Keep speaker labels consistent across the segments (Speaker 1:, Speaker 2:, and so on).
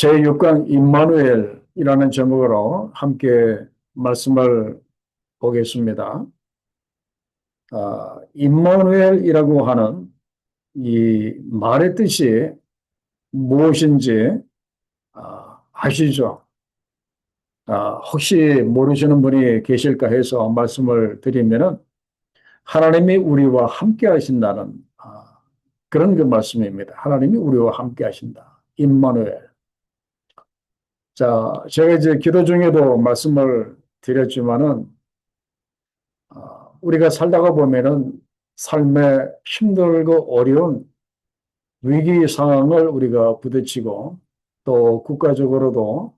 Speaker 1: 제6강 임마누엘이라는 제목으로 함께 말씀을 보겠습니다. 임마누엘이라고 하는 이 말의 뜻이 무엇인지 아시죠? 혹시 모르시는 분이 계실까 해서 말씀을 드리면은 하나님이 우리와 함께 하신다는 그런 그 말씀입니다. 하나님이 우리와 함께 하신다. 임마누엘. 자, 제가 이제 기도 중에도 말씀을 드렸지만은, 우리가 살다가 보면은 삶에 힘들고 어려운 위기 상황을 우리가 부딪히고 또 국가적으로도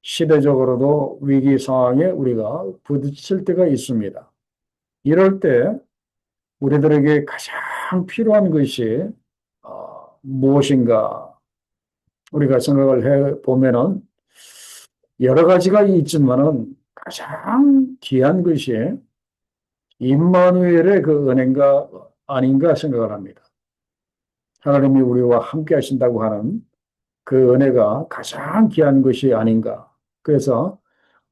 Speaker 1: 시대적으로도 위기 상황에 우리가 부딪힐 때가 있습니다. 이럴 때 우리들에게 가장 필요한 것이 무엇인가 우리가 생각을 해 보면은 여러 가지가 있지만은 가장 귀한 것이 임마누엘의 그 은혜가 아닌가 생각을 합니다. 하나님이 우리와 함께 하신다고 하는 그 은혜가 가장 귀한 것이 아닌가. 그래서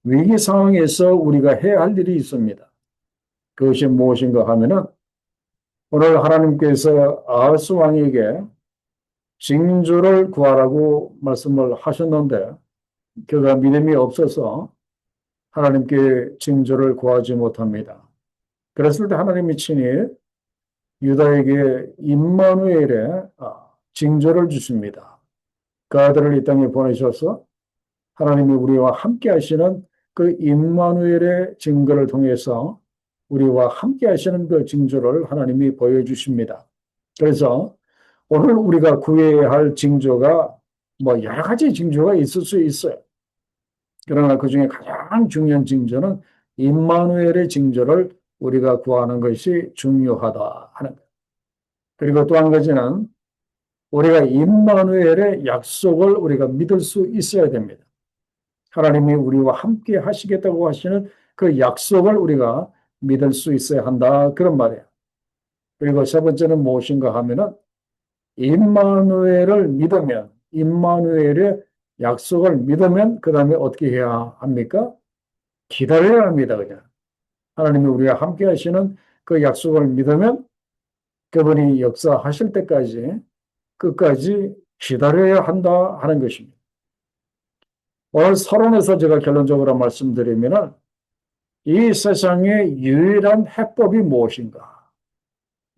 Speaker 1: 위기 상황에서 우리가 해야 할 일이 있습니다. 그것이 무엇인가 하면은 오늘 하나님께서 아하스 왕에게 징조를 구하라고 말씀을 하셨는데 그가 믿음이 없어서 하나님께 징조를 구하지 못합니다. 그랬을 때 하나님이 친히 유다에게 임마누엘의 징조를 주십니다. 그 아들을 이 땅에 보내셔서 하나님이 우리와 함께 하시는 그 임마누엘의 증거를 통해서 우리와 함께 하시는 그 징조를 하나님이 보여주십니다. 그래서 오늘 우리가 구해야 할 징조가 뭐 여러 가지 징조가 있을 수 있어요. 그러나 그 중에 가장 중요한 징조는 임마누엘의 징조를 우리가 구하는 것이 중요하다 하는 거예요. 그리고 또 한 가지는 우리가 임마누엘의 약속을 우리가 믿을 수 있어야 됩니다. 하나님이 우리와 함께 하시겠다고 하시는 그 약속을 우리가 믿을 수 있어야 한다. 그런 말이에요. 그리고 세 번째는 무엇인가 하면은 임마누엘을 믿으면 임마누엘의 약속을 믿으면 그 다음에 어떻게 해야 합니까? 기다려야 합니다. 그냥 하나님이 우리와 함께 하시는 그 약속을 믿으면 그분이 역사하실 때까지 끝까지 기다려야 한다 하는 것입니다. 오늘 서론에서 제가 결론적으로 말씀드리면 이 세상의 유일한 해법이 무엇인가?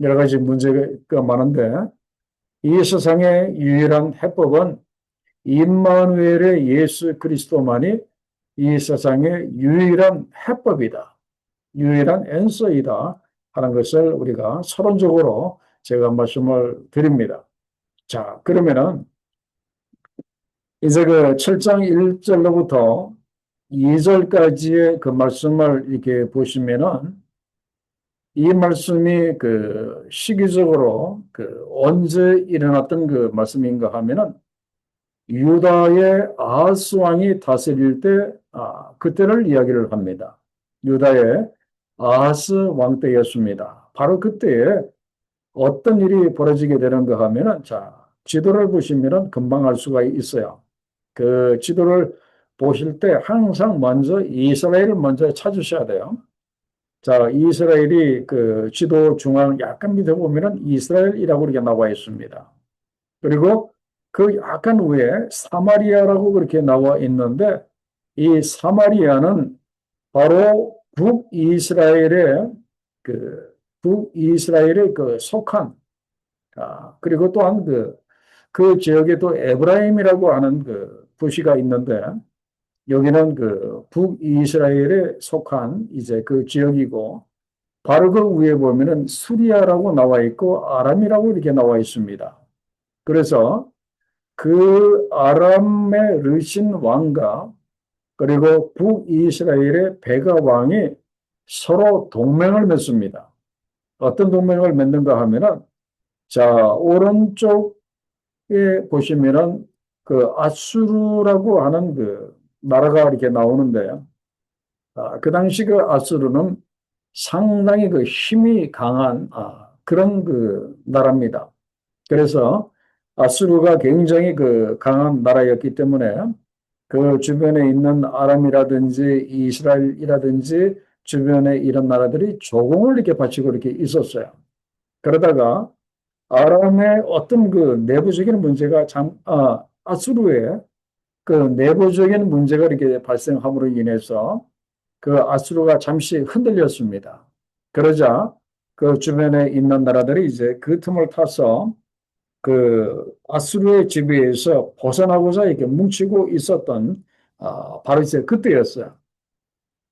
Speaker 1: 여러 가지 문제가 많은데 이 세상의 유일한 해법은 임마누엘의 예수 그리스도만이 이 세상의 유일한 해법이다. 유일한 앤서이다 하는 것을 우리가 서론적으로 제가 말씀을 드립니다. 자, 그러면은 이제 그 7장 1절로부터 2절까지의 그 말씀을 이렇게 보시면은 이 말씀이 그 시기적으로 그 언제 일어났던 그 말씀인가 하면은 유다의 아하스 왕이 다스릴 때 그때를 이야기를 합니다. 유다의 아하스 왕 때였습니다. 바로 그때에 어떤 일이 벌어지게 되는가 하면은 자, 지도를 보시면은 금방 알 수가 있어요. 그 지도를 보실 때 항상 먼저 이스라엘을 먼저 찾으셔야 돼요. 자, 이스라엘이 그 지도 중앙 약간 밑에 보면은 이스라엘이라고 이렇게 나와 있습니다. 그리고 그 약간 위에 사마리아라고 그렇게 나와 있는데 이 사마리아는 바로 북이스라엘의 그 속한 그리고 또한 그 지역에 또 에브라임이라고 하는 그 도시가 있는데 여기는 그 북이스라엘에 속한 이제 그 지역이고 바로 그 위에 보면은 수리아라고 나와 있고 아람이라고 이렇게 나와 있습니다. 그래서 그 아람의 르신 왕과 그리고 북이스라엘의 베가 왕이 서로 동맹을 맺습니다. 어떤 동맹을 맺는가 하면은 자, 오른쪽에 보시면은 그 아수르라고 하는 그 나라가 이렇게 나오는데요. 그 당시 그 아수르는 상당히 그 힘이 강한 그런 그 나라입니다. 그래서 아수르가 굉장히 그 강한 나라였기 때문에 그 주변에 있는 아람이라든지 이스라엘이라든지 주변에 이런 나라들이 조공을 이렇게 바치고 이렇게 있었어요. 그러다가 아람의 어떤 그 내부적인 문제가 아수르의 그 내부적인 문제가 이렇게 발생함으로 인해서 그 아수르가 잠시 흔들렸습니다. 그러자 그 주변에 있는 나라들이 이제 그 틈을 타서 그 아수르의 지배에서 벗어나고자 이렇게 뭉치고 있었던 바로 이제 그때였어요.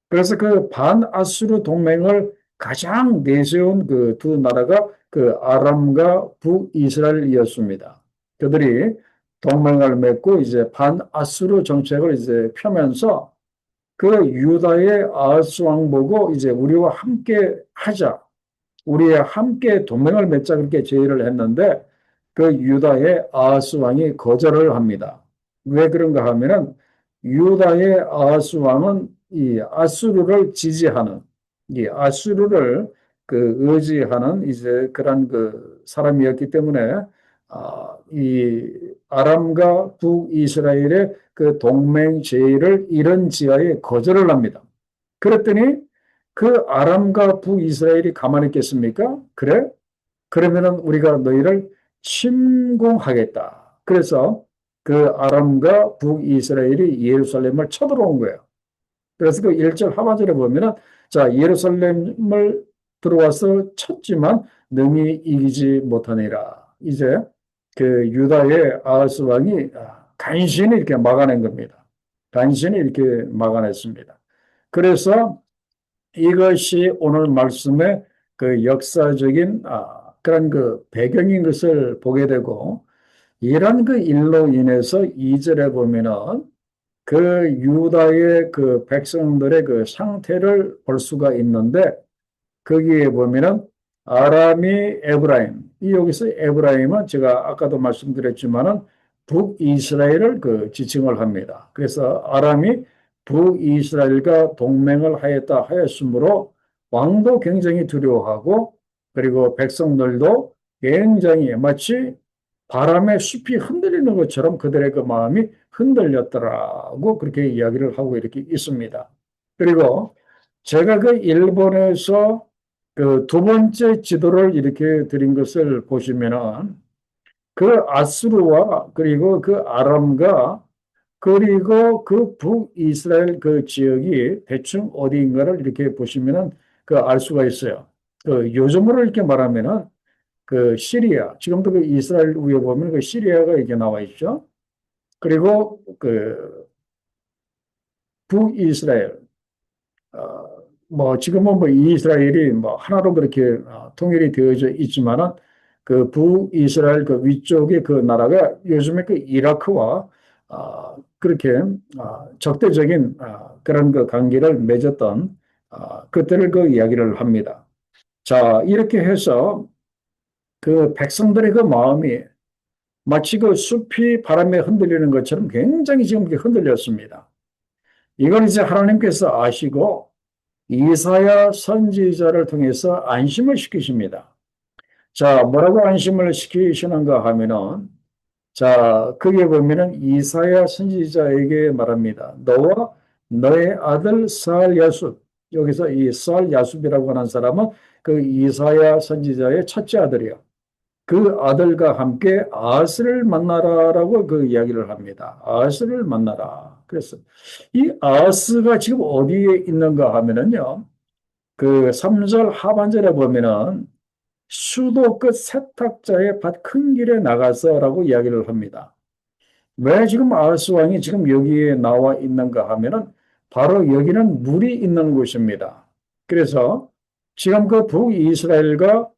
Speaker 1: 그래서 그 반아수르 동맹을 가장 내세운 그 두 나라가 그 아람과 북이스라엘이었습니다. 그들이 동맹을 맺고 이제 반아수르 정책을 이제 펴면서 그 유다의 아하스 왕 보고 이제 우리와 함께 하자. 우리와 함께 동맹을 맺자 그렇게 제의를 했는데 그 유다의 아하스 왕이 거절을 합니다. 왜 그런가 하면은 유다의 아하스 왕은 이 아수르를 지지하는 이 아수르를 그 의지하는 이제 그런 그 사람이었기 때문에 이 아람과 북이스라엘의 그 동맹 제의를 이런 지하에 거절을 합니다. 그랬더니 그 아람과 북이스라엘이 가만히 있겠습니까? 그래? 그러면은 우리가 너희를 침공하겠다. 그래서 그 아람과 북이스라엘이 예루살렘을 쳐들어온 거예요. 그래서 그 1절 하반절에 보면은 자, 예루살렘을 들어와서 쳤지만 능히 이기지 못하니라. 이제 그 유다의 아하스 왕이 간신히 이렇게 막아낸 겁니다. 간신히 이렇게 막아냈습니다. 그래서 이것이 오늘 말씀의 그 역사적인 그런 그 배경인 것을 보게 되고 이런 그 일로 인해서 2절에 보면은 그 유다의 그 백성들의 그 상태를 볼 수가 있는데 거기에 보면은 아람이 에브라임, 이 여기서 에브라임은 제가 아까도 말씀드렸지만은 북이스라엘을 그 지칭을 합니다. 그래서 아람이 북이스라엘과 동맹을 하였다 하였으므로 왕도 굉장히 두려워하고 그리고 백성들도 굉장히 마치 바람의 숲이 흔들리는 것처럼 그들의 그 마음이 흔들렸더라고 그렇게 이야기를 하고 이렇게 있습니다. 그리고 제가 그 일본에서 그 두 번째 지도를 이렇게 드린 것을 보시면은 그 아수르와 그리고 그 아람과 그리고 그 북이스라엘 그 지역이 대충 어디인가를 이렇게 보시면은 그 알 수가 있어요. 그 요즘으로 이렇게 말하면은 그 시리아, 지금도 그 이스라엘 위에 보면 그 시리아가 이렇게 나와 있죠. 그리고 그 북이스라엘, 어, 뭐 지금은 뭐 이스라엘이 뭐 하나로 그렇게 통일이 되어져 있지만은 그 북이스라엘 그 위쪽의 그 나라가 요즘에 그 이라크와 그렇게 적대적인 그런 그 관계를 맺었던 그때를 그 이야기를 합니다. 자, 이렇게 해서 그 백성들의 그 마음이 마치 그 숲이 바람에 흔들리는 것처럼 굉장히 지금 흔들렸습니다. 이걸 이제 하나님께서 아시고 이사야 선지자를 통해서 안심을 시키십니다. 자, 뭐라고 안심을 시키시는가 하면은, 자, 거기에 보면은 이사야 선지자에게 말합니다. 너와 너의 아들 살 야숲, 여기서 이 살 야숲이라고 하는 사람은 그 이사야 선지자의 첫째 아들이요. 그 아들과 함께 아스를 만나라라고 그 이야기를 합니다. 아스를 만나라. 그래서 이 아스가 지금 어디에 있는가 하면은요. 그 3절 하반절에 보면은 수도 끝 세탁자의 밭 큰 길에 나가서라고 이야기를 합니다. 왜 지금 아하스 왕이 지금 여기에 나와 있는가 하면은 바로 여기는 물이 있는 곳입니다. 그래서 지금 그 북이스라엘과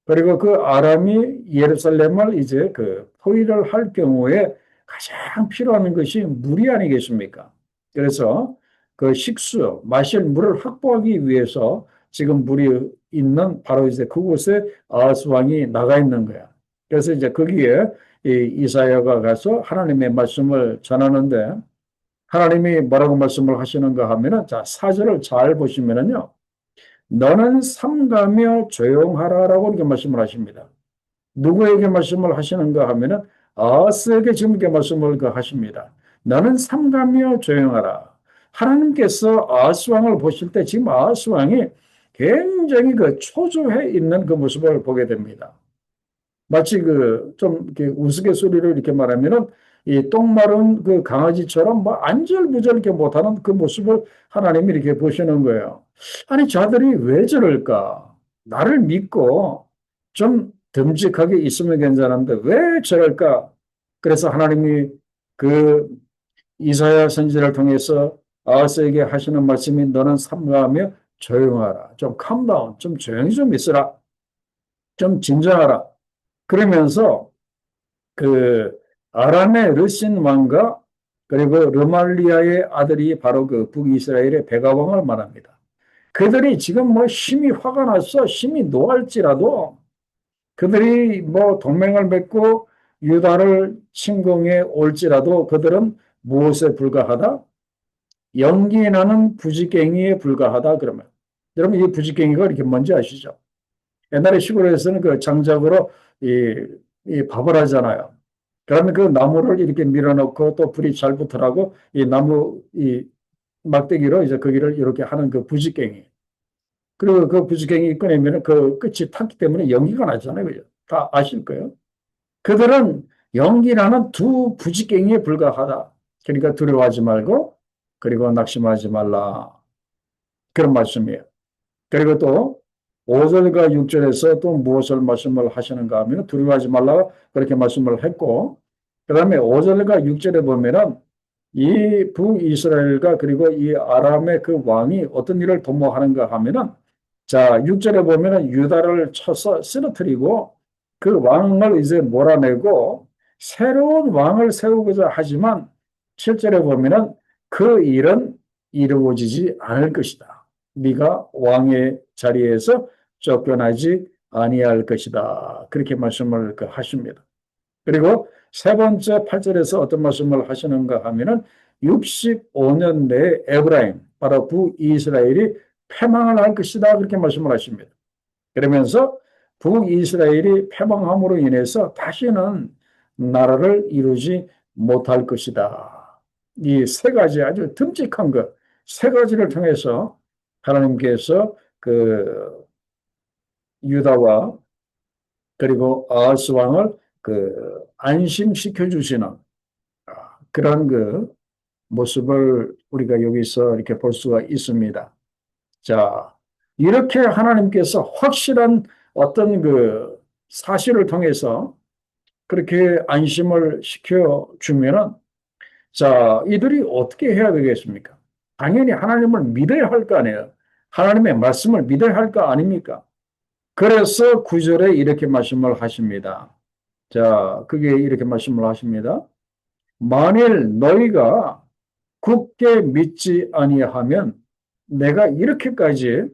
Speaker 1: 그리고 그 아람이 예루살렘을 이제 그 포위를 할 경우에 가장 필요한 것이 물이 아니겠습니까? 그래서 그 식수, 마실 물을 확보하기 위해서 지금 물이 있는 바로 이제 그곳에 아하스 왕이 나가 있는 거야. 그래서 이제 거기에 이 이사야가 가서 하나님의 말씀을 전하는데 하나님이 뭐라고 말씀을 하시는가 하면은 자, 4절을 잘 보시면은요. 너는 삼가며 조용하라라고 이렇게 말씀을 하십니다. 누구에게 말씀을 하시는가 하면은 아하스에게 지금 이렇게 말씀을 하십니다. 너는 삼가며 조용하라. 하나님께서 아하스 왕을 보실 때 지금 아하스 왕이 굉장히 그 초조해 있는 그 모습을 보게 됩니다. 마치 그 좀 이렇게 우스갯소리로 이렇게 말하면은 이 똥 마른 그 강아지처럼 뭐 안절부절 이렇게 못하는 그 모습을 하나님이 이렇게 보시는 거예요. 아니, 자들이 왜 저럴까? 나를 믿고 좀 듬직하게 있으면 괜찮은데 왜 저럴까? 그래서 하나님이 그 이사야 선지자를 통해서 아하스에게 하시는 말씀이 너는 삼가하며 조용하라. 좀 캄다운, 좀 조용히 좀 있으라. 좀 진정하라. 그러면서 그 아람의 르신 왕과 그리고 르말리아의 아들이 바로 그 북이스라엘의 베가 왕을 말합니다. 그들이 지금 뭐 심히 화가 났어, 심히 노할지라도 그들이 뭐 동맹을 맺고 유다를 침공해 올지라도 그들은 무엇에 불과하다? 연기 나는 부지깽이에 불과하다 그러면. 여러분, 이 부지깽이가 이렇게 뭔지 아시죠? 옛날에 시골에서는 그 장작으로 이 밥을 하잖아요. 그러면 그 나무를 이렇게 밀어넣고 또 불이 잘 붙으라고 이 나무 이 막대기로 이제 거기를 이렇게 하는 그 부지깽이. 그리고 그 부지깽이 꺼내면 그 끝이 탔기 때문에 연기가 나잖아요. 그죠? 다 아실 거예요. 그들은 연기라는 두 부지깽이에 불과하다. 그러니까 두려워하지 말고 그리고 낙심하지 말라. 그런 말씀이에요. 그리고 또 5절과 6절에서 또 무엇을 말씀을 하시는가 하면 두려워하지 말라 그렇게 말씀을 했고 그 다음에 5절과 6절에 보면은 이 북이스라엘과 그리고 이 아람의 그 왕이 어떤 일을 도모하는가 하면은 자 6절에 보면은 유다를 쳐서 쓰러뜨리고 그 왕을 이제 몰아내고 새로운 왕을 세우고자 하지만 7절에 보면은 그 일은 이루어지지 않을 것이다. 네가 왕의 자리에서 쫓겨나지 아니할 것이다. 그렇게 말씀을 하십니다. 그리고 세 번째 8절에서 어떤 말씀을 하시는가 하면은 65년 내에 에브라임, 바로 북이스라엘이 패망을 할 것이다. 그렇게 말씀을 하십니다. 그러면서 북이스라엘이 패망함으로 인해서 다시는 나라를 이루지 못할 것이다. 이 세 가지 아주 듬직한 것, 세 가지를 통해서 하나님께서 그 유다와 그리고 아하스 왕을 안심시켜 주시는 그런 그 모습을 우리가 여기서 이렇게 볼 수가 있습니다. 자, 이렇게 하나님께서 확실한 어떤 그 사실을 통해서 그렇게 안심을 시켜 주면은 자, 이들이 어떻게 해야 되겠습니까? 당연히 하나님을 믿어야 할 거 아니에요. 하나님의 말씀을 믿어야 할 거 아닙니까? 그래서 9절에 이렇게 말씀을 하십니다. 자, 그게 이렇게 말씀을 하십니다. 만일 너희가 굳게 믿지 아니하면 내가 이렇게까지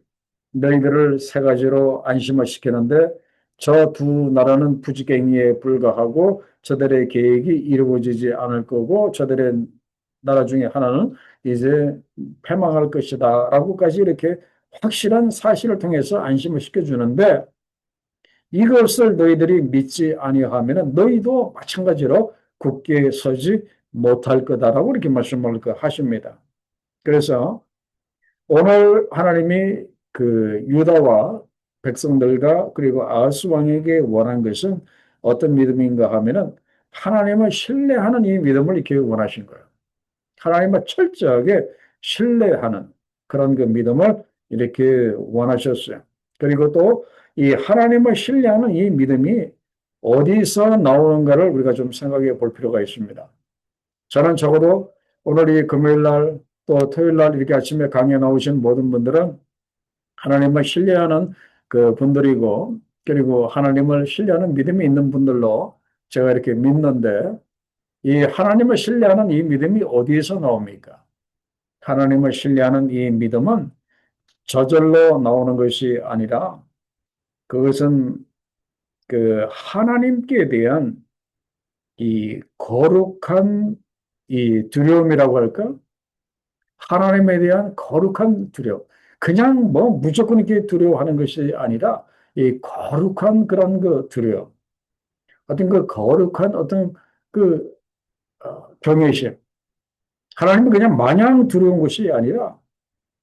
Speaker 1: 너희들을 세 가지로 안심을 시키는데 저 두 나라는 부지깽이에 불과하고 저들의 계획이 이루어지지 않을 거고 저들의 나라 중에 하나는 이제 패망할 것이다 라고까지 이렇게 확실한 사실을 통해서 안심을 시켜주는데 이것을 너희들이 믿지 아니하면 너희도 마찬가지로 굳게 서지 못할 거다라고 이렇게 말씀을 하십니다. 그래서 오늘 하나님이 그 유다와 백성들과 그리고 아하스 왕에게 원한 것은 어떤 믿음인가 하면은 하나님을 신뢰하는 이 믿음을 이렇게 원하신 거예요. 하나님을 철저하게 신뢰하는 그런 그 믿음을 이렇게 원하셨어요. 그리고 또 이 하나님을 신뢰하는 이 믿음이 어디서 나오는가를 우리가 좀 생각해 볼 필요가 있습니다. 저는 적어도 오늘 이 금요일 날 또 토요일 날 이렇게 아침에 강의에 나오신 모든 분들은 하나님을 신뢰하는 그 분들이고 그리고 하나님을 신뢰하는 믿음이 있는 분들로 제가 이렇게 믿는데 이 하나님을 신뢰하는 이 믿음이 어디에서 나옵니까? 하나님을 신뢰하는 이 믿음은 저절로 나오는 것이 아니라 그것은 그 하나님께 대한 이 거룩한 이 두려움이라고 할까? 하나님에 대한 거룩한 두려움. 그냥 뭐 무조건 이렇게 두려워하는 것이 아니라 이 거룩한 그런 그 두려움. 어떤 그 거룩한 어떤 그 경외심. 하나님은 그냥 마냥 두려운 것이 아니라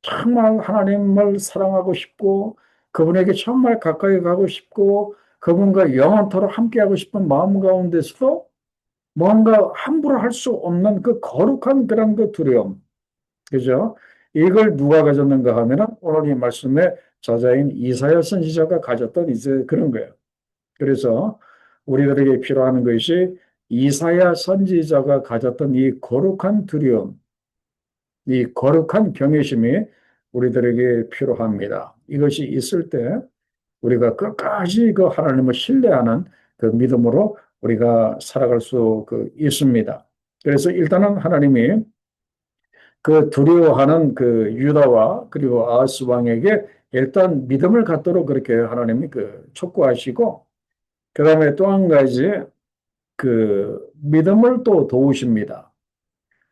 Speaker 1: 정말 하나님을 사랑하고 싶고 그분에게 정말 가까이 가고 싶고 그분과 영원토록 함께하고 싶은 마음 가운데서도 뭔가 함부로 할 수 없는 그 거룩한 그런 그 두려움. 그죠? 이걸 누가 가졌는가 하면은 오늘 이 말씀의 저자인 이사야 선지자가 가졌던 이제 그런 거예요. 그래서 우리들에게 필요한 것이 이사야 선지자가 가졌던 이 거룩한 두려움, 이 거룩한 경외심이 우리들에게 필요합니다. 이것이 있을 때 우리가 끝까지 그 하나님을 신뢰하는 그 믿음으로 우리가 살아갈 수 있습니다. 그래서 일단은 하나님이 그 두려워하는 그 유다와 그리고 아하스 왕에게 일단 믿음을 갖도록 그렇게 하나님이 촉구하시고 그다음에 또 한 가지 그 믿음을 또 도우십니다.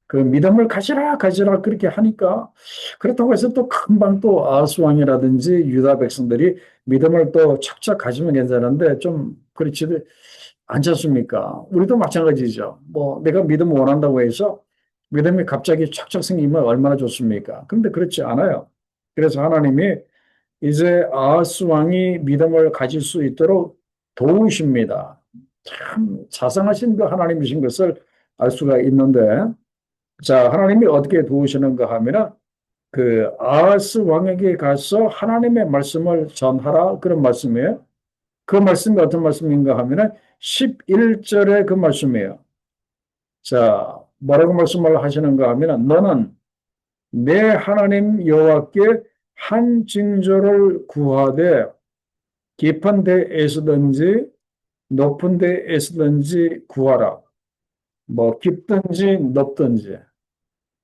Speaker 1: 그 믿음을 가지라 가지라 그렇게 하니까 그렇다고 해서 또 금방 또 아하스 왕이라든지 유다 백성들이 믿음을 또 착착 가지면 괜찮은데 좀 그렇지 않잖습니까? 우리도 마찬가지죠. 뭐 내가 믿음 원한다고 해서 믿음이 갑자기 착착 생기면 얼마나 좋습니까? 그런데 그렇지 않아요. 그래서 하나님이 이제 아하스 왕이 믿음을 가질 수 있도록 도우십니다. 참 자상하신 그 하나님이신 것을 알 수가 있는데, 자, 하나님이 어떻게 도우시는가 하면은 그 아하스 왕에게 가서 하나님의 말씀을 전하라 그런 말씀이에요. 그 말씀이 어떤 말씀인가 하면은 11절의 그 말씀이에요. 자, 뭐라고 말씀을 하시는가 하면은 너는 내 하나님 여호와께 한 징조를 구하되 깊은 데에서든지 높은 데에서든지 구하라. 뭐 깊든지 높든지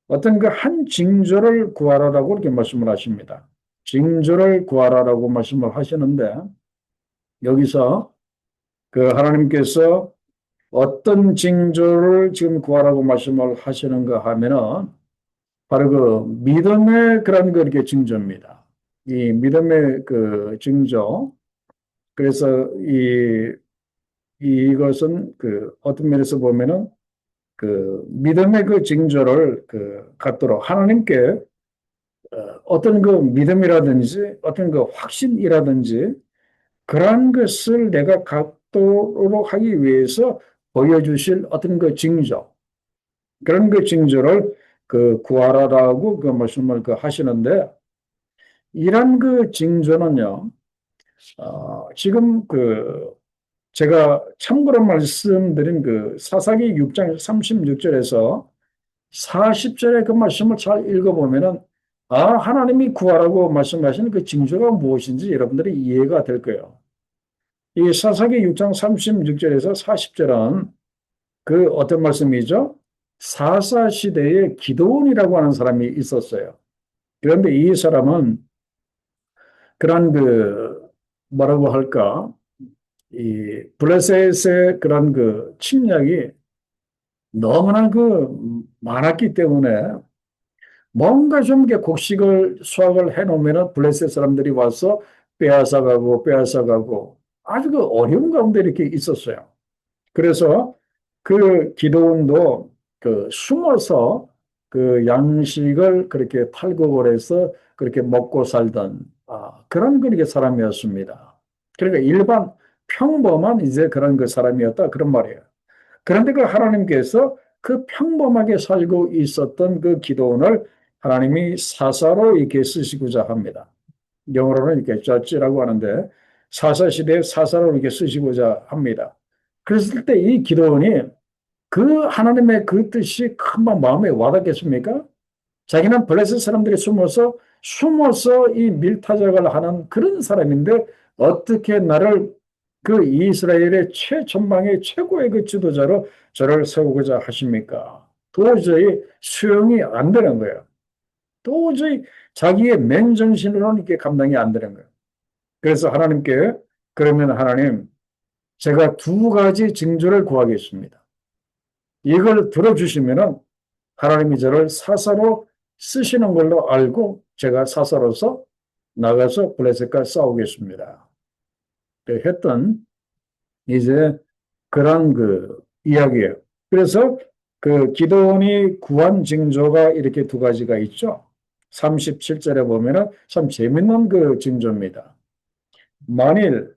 Speaker 1: 어떤 그 한 징조를 구하라라고 이렇게 말씀을 하십니다. 징조를 구하라라고 말씀을 하시는데 여기서 그 하나님께서 어떤 징조를 지금 구하라고 말씀을 하시는가 하면은 바로 그 믿음의 그런 그 이렇게 징조입니다. 이 믿음의 그 징조. 그래서 이것은 그 어떤 면에서 보면은 그 믿음의 그 징조를 갖도록 하나님께 어떤 그 믿음이라든지 어떤 그 확신이라든지 그러한 것을 내가 갖도록 하기 위해서 보여주실 어떤 그 징조 그런 그 징조를 구하라라고 그 말씀을 하시는데 이런 그 징조는요 지금 제가 참고로 말씀드린 그 사사기 6장 36절에서 40절의 그 말씀을 잘 읽어보면은 하나님이 구하라고 말씀하시는 그 징조가 무엇인지 여러분들이 이해가 될 거예요. 이 사사기 6장 36절에서 40절은 그 어떤 말씀이죠? 사사 시대에 기드온이라고 하는 사람이 있었어요. 그런데 이 사람은 그런 뭐라고 할까? 이 블레셋의 그런 침략이 너무나 많았기 때문에 뭔가 좀 이렇게 곡식을 수확을 해놓으면 블레셋 사람들이 와서 빼앗아가고 빼앗아가고 아주 어려운 가운데 이렇게 있었어요. 그래서 기드온도 숨어서 양식을 그렇게 탈곡을 해서 그렇게 먹고 살던 그런 그렇게 사람이었습니다. 그러니까 일반 평범한 이제 그런 사람이었다 그런 말이에요. 그런데 하나님께서 평범하게 살고 있었던 기도원을 하나님이 사사로 이렇게 쓰시고자 합니다. 영어로는 이렇게 judge라고 하는데 사사 시대에 사사로 이렇게 쓰시고자 합니다. 그랬을 때 이 기도원이 하나님의 뜻이 금방 마음에 와닿겠습니까? 자기는 블레셋 사람들이 숨어서 이 밀타작을 하는 그런 사람인데 어떻게 나를 이스라엘의 최전방의 최고의 지도자로 저를 세우고자 하십니까? 도저히 수용이 안 되는 거예요. 도저히 자기의 맨정신으로는 이게 감당이 안 되는 거예요. 그래서 하나님께 그러면 하나님 제가 두 가지 징조를 구하겠습니다. 이걸 들어주시면은 하나님이 저를 사사로 쓰시는 걸로 알고 제가 사사로서 나가서 블레셋과 싸우겠습니다. 했던 이제 그런 이야기예요. 그래서 그 기도원이 구한 징조가 이렇게 두 가지가 있죠. 37절에 보면은 참 재밌는 그 징조입니다. 만일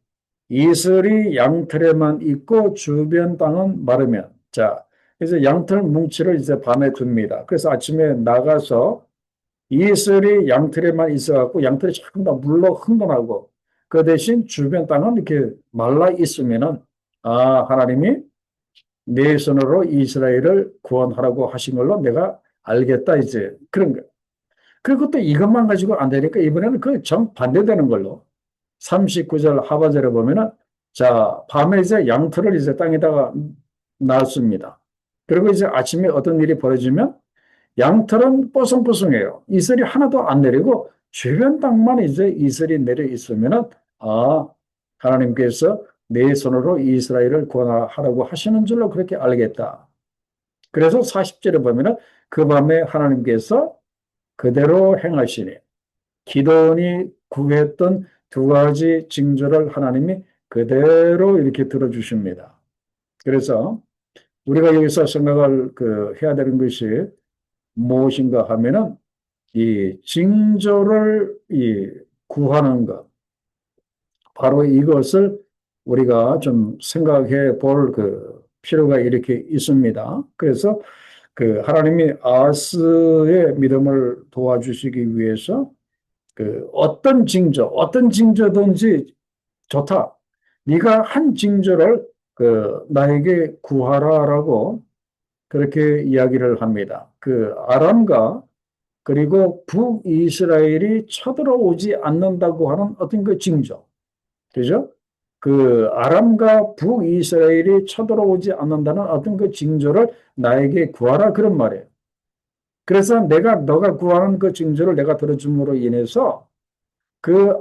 Speaker 1: 이슬이 양털에만 있고 주변 땅은 마르면, 자, 이제 양털 뭉치를 이제 밤에 둡니다. 그래서 아침에 나가서 이슬이 양털에만 있어갖고 양털이 조금 더 물러 흥건하고 그 대신 주변 땅은 이렇게 말라 있으면은 아, 하나님이 내 손으로 이스라엘을 구원하라고 하신 걸로 내가 알겠다 이제 그런 거. 그리고 또 이것만 가지고 안 되니까 이번에는 그 정반대되는 걸로 39절 하반절에 보면은 자, 밤에 이제 양털을 이제 땅에다가 놨습니다. 그리고 이제 아침에 어떤 일이 벌어지면 양털은 뽀송뽀송해요. 이슬이 하나도 안 내리고 주변 땅만 이제 이슬이 내려 있으면은 아, 하나님께서 내 손으로 이스라엘을 구원하라고 하시는 줄로 그렇게 알겠다. 그래서 40절에 보면은 그 밤에 하나님께서 그대로 행하시니 기도원이 구했던 두 가지 징조를 하나님이 그대로 이렇게 들어주십니다. 그래서 우리가 여기서 생각을 해야 되는 것이 무엇인가 하면은 이 징조를 구하는 것, 바로 이것을 우리가 좀 생각해 볼 필요가 이렇게 있습니다. 그래서 하나님이 아스의 믿음을 도와주시기 위해서 어떤 징조든지 좋다. 네가 한 징조를 나에게 구하라라고 그렇게 이야기를 합니다. 아람과 그리고 북이스라엘이 쳐들어오지 않는다고 하는 어떤 그 징조. 그죠? 아람과 북이스라엘이 쳐들어오지 않는다는 어떤 그 징조를 나에게 구하라 그런 말이에요. 그래서 너가 구하는 그 징조를 내가 들어줌으로 인해서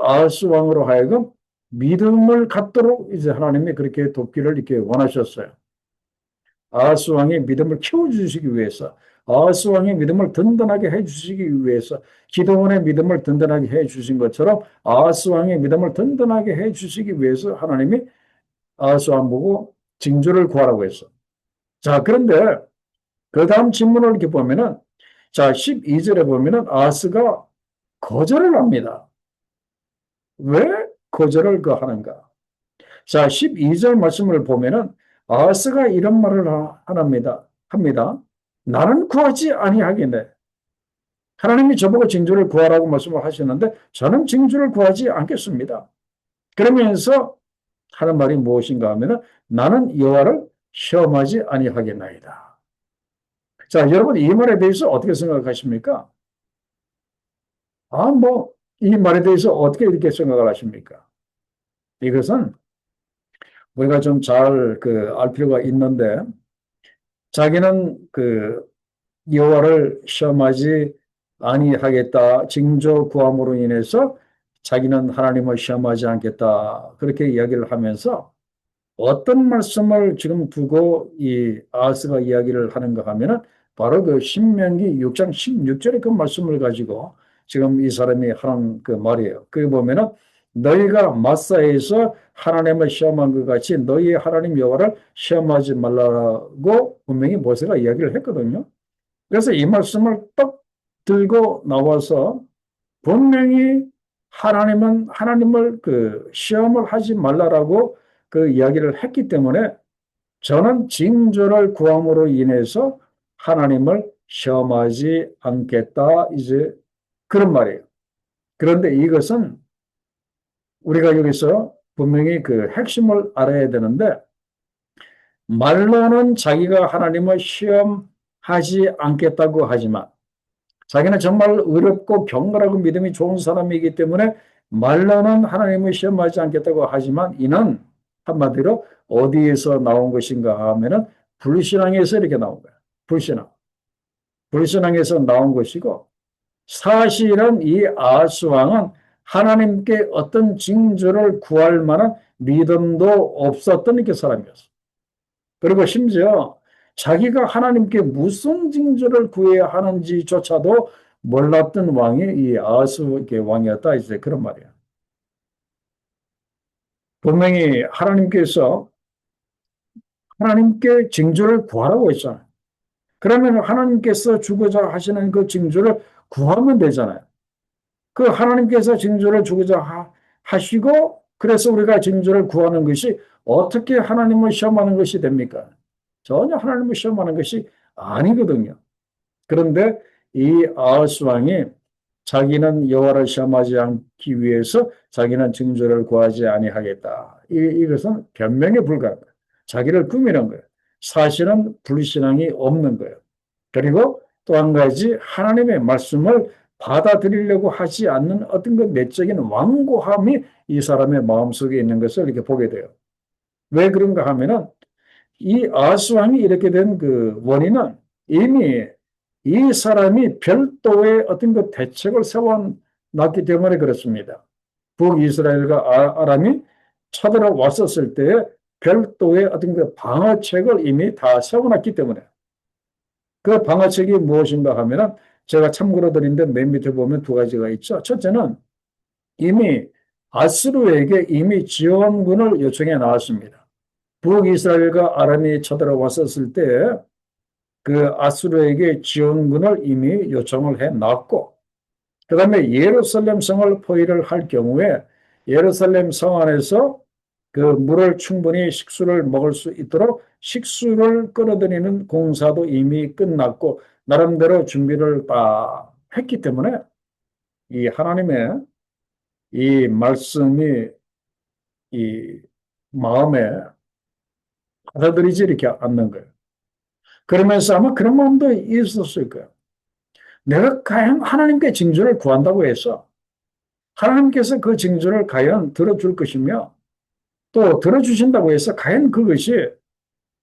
Speaker 1: 아하스 왕으로 하여금 믿음을 갖도록 이제 하나님이 그렇게 돕기를 이렇게 원하셨어요. 아하스 왕의 믿음을 키워주시기 위해서, 아하스 왕의 믿음을 든든하게 해주시기 위해서, 기도원의 믿음을 든든하게 해주신 것처럼 아하스 왕의 믿음을 든든하게 해주시기 위해서 하나님이 아하스 왕 보고 징조를 구하라고 했어. 자, 그런데 그 다음 질문을 이렇게 보면은, 자, 12절에 보면은 아하스가 거절을 합니다. 왜 거절을 하는가? 자, 12절 말씀을 보면은 아하스가 이런 말을 합니다. 나는 구하지 아니하겠네. 하나님이 저보고 징조를 구하라고 말씀을 하셨는데 저는 징조를 구하지 않겠습니다. 그러면서 하는 말이 무엇인가 하면은 나는 여호와를 시험하지 아니하겠나이다. 자, 여러분 이 말에 대해서 어떻게 생각하십니까? 이 말에 대해서 어떻게 이렇게 생각을 하십니까? 이것은 우리가 좀 잘 알 필요가 있는데 자기는 여호와를 시험하지 아니하겠다. 징조 구함으로 인해서 자기는 하나님을 시험하지 않겠다. 그렇게 이야기를 하면서 어떤 말씀을 지금 두고 이 아하스가 이야기를 하는가 하면은 바로 신명기 6장 16절의 그 말씀을 가지고 지금 이 사람이 하는 말이에요. 거기 보면은 너희가 마사에서 하나님을 시험한 것 같이 너희 하나님 여호와를 시험하지 말라고 분명히 모세가 이야기를 했거든요. 그래서 이 말씀을 딱 들고 나와서 분명히 하나님은 하나님을 시험을 하지 말라라고 이야기를 했기 때문에 저는 징조를 구함으로 인해서 하나님을 시험하지 않겠다. 이제 그런 말이에요. 그런데 이것은 우리가 여기서 분명히 핵심을 알아야 되는데 말로는 자기가 하나님을 시험하지 않겠다고 하지만 자기는 정말 의롭고 경건하고 믿음이 좋은 사람이기 때문에 말로는 하나님을 시험하지 않겠다고 하지만 이는 한마디로 어디에서 나온 것인가 하면은 불신앙에서 이렇게 나온 거예요. 불신앙. 불신앙에서 나온 것이고 사실은 이 아하스 왕은 하나님께 어떤 징조를 구할 만한 믿음도 없었던 이렇게 사람이었어요. 그리고 심지어 자기가 하나님께 무슨 징조를 구해야 하는지조차도 몰랐던 왕이 이 아하스 왕이었다. 이제 그런 말이에요. 분명히 하나님께서 하나님께 징조를 구하라고 했잖아요. 그러면 하나님께서 주고자 하시는 그 징조를 구하면 되잖아요. 그 하나님께서 징조를 주고자 하시고 그래서 우리가 징조를 구하는 것이 어떻게 하나님을 시험하는 것이 됩니까? 전혀 하나님을 시험하는 것이 아니거든요. 그런데 이 아하스 왕이 자기는 여호와를 시험하지 않기 위해서 자기는 징조를 구하지 아니하겠다. 이것은 변명에 불과한 거예요. 자기를 꾸미는 거예요. 사실은 불신앙이 없는 거예요. 그리고 또 한 가지 하나님의 말씀을 받아들이려고 하지 않는 어떤 그 내적인 완고함이 이 사람의 마음속에 있는 것을 이렇게 보게 돼요. 왜 그런가 하면은 이 아하스 왕이 이렇게 된 그 원인은 이미 이 사람이 별도의 어떤 그 대책을 세워놨기 때문에 그렇습니다. 북이스라엘과 아람이 쳐들어왔었을 때에 별도의 어떤 그 방어책을 이미 다 세워놨기 때문에 그 방어책이 무엇인가 하면은 제가 참고로 드린데 맨 밑에 보면 두 가지가 있죠. 첫째는 이미 아스루에게 이미 지원군을 요청해 나왔습니다. 북이스라엘과 아람이 쳐들어왔었을 때 그 아수르에게 지원군을 이미 요청을 해 놨고 그다음에 예루살렘 성을 포위를 할 경우에 예루살렘 성 안에서 그 물을 충분히 식수를 먹을 수 있도록 식수를 끌어들이는 공사도 이미 끝났고 나름대로 준비를 다 했기 때문에 이 하나님의 이 말씀이 이 마음에 받아들이지 이렇게 않는 거예요. 그러면서 아마 그런 마음도 있었을 거예요. 내가 과연 하나님께 징조를 구한다고 해서 하나님께서 그 징조를 과연 들어줄 것이며 또 들어주신다고 해서 과연 그것이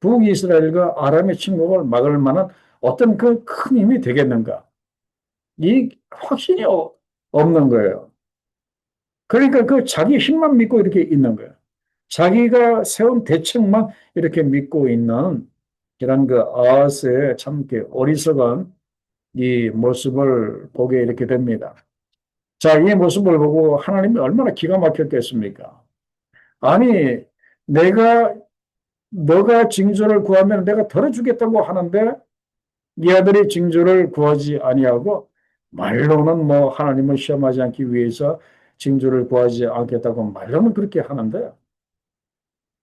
Speaker 1: 북이스라엘과 아람의 침공을 막을 만한 어떤 그 큰 힘이 되겠는가? 이 확신이 없는 거예요. 그러니까 그 자기 힘만 믿고 이렇게 있는 거예요. 자기가 세운 대책만 이렇게 믿고 있는 이런 그 아하스의 참 어리석은 이 모습을 보게 이렇게 됩니다. 자, 이 모습을 보고 하나님이 얼마나 기가 막혔겠습니까? 아니, 내가, 너가 징조를 구하면 내가 덜어주겠다고 하는데, 네 아들이 징조를 구하지 아니하고, 말로는 뭐 하나님을 시험하지 않기 위해서 징조를 구하지 않겠다고 말로는 그렇게 하는데,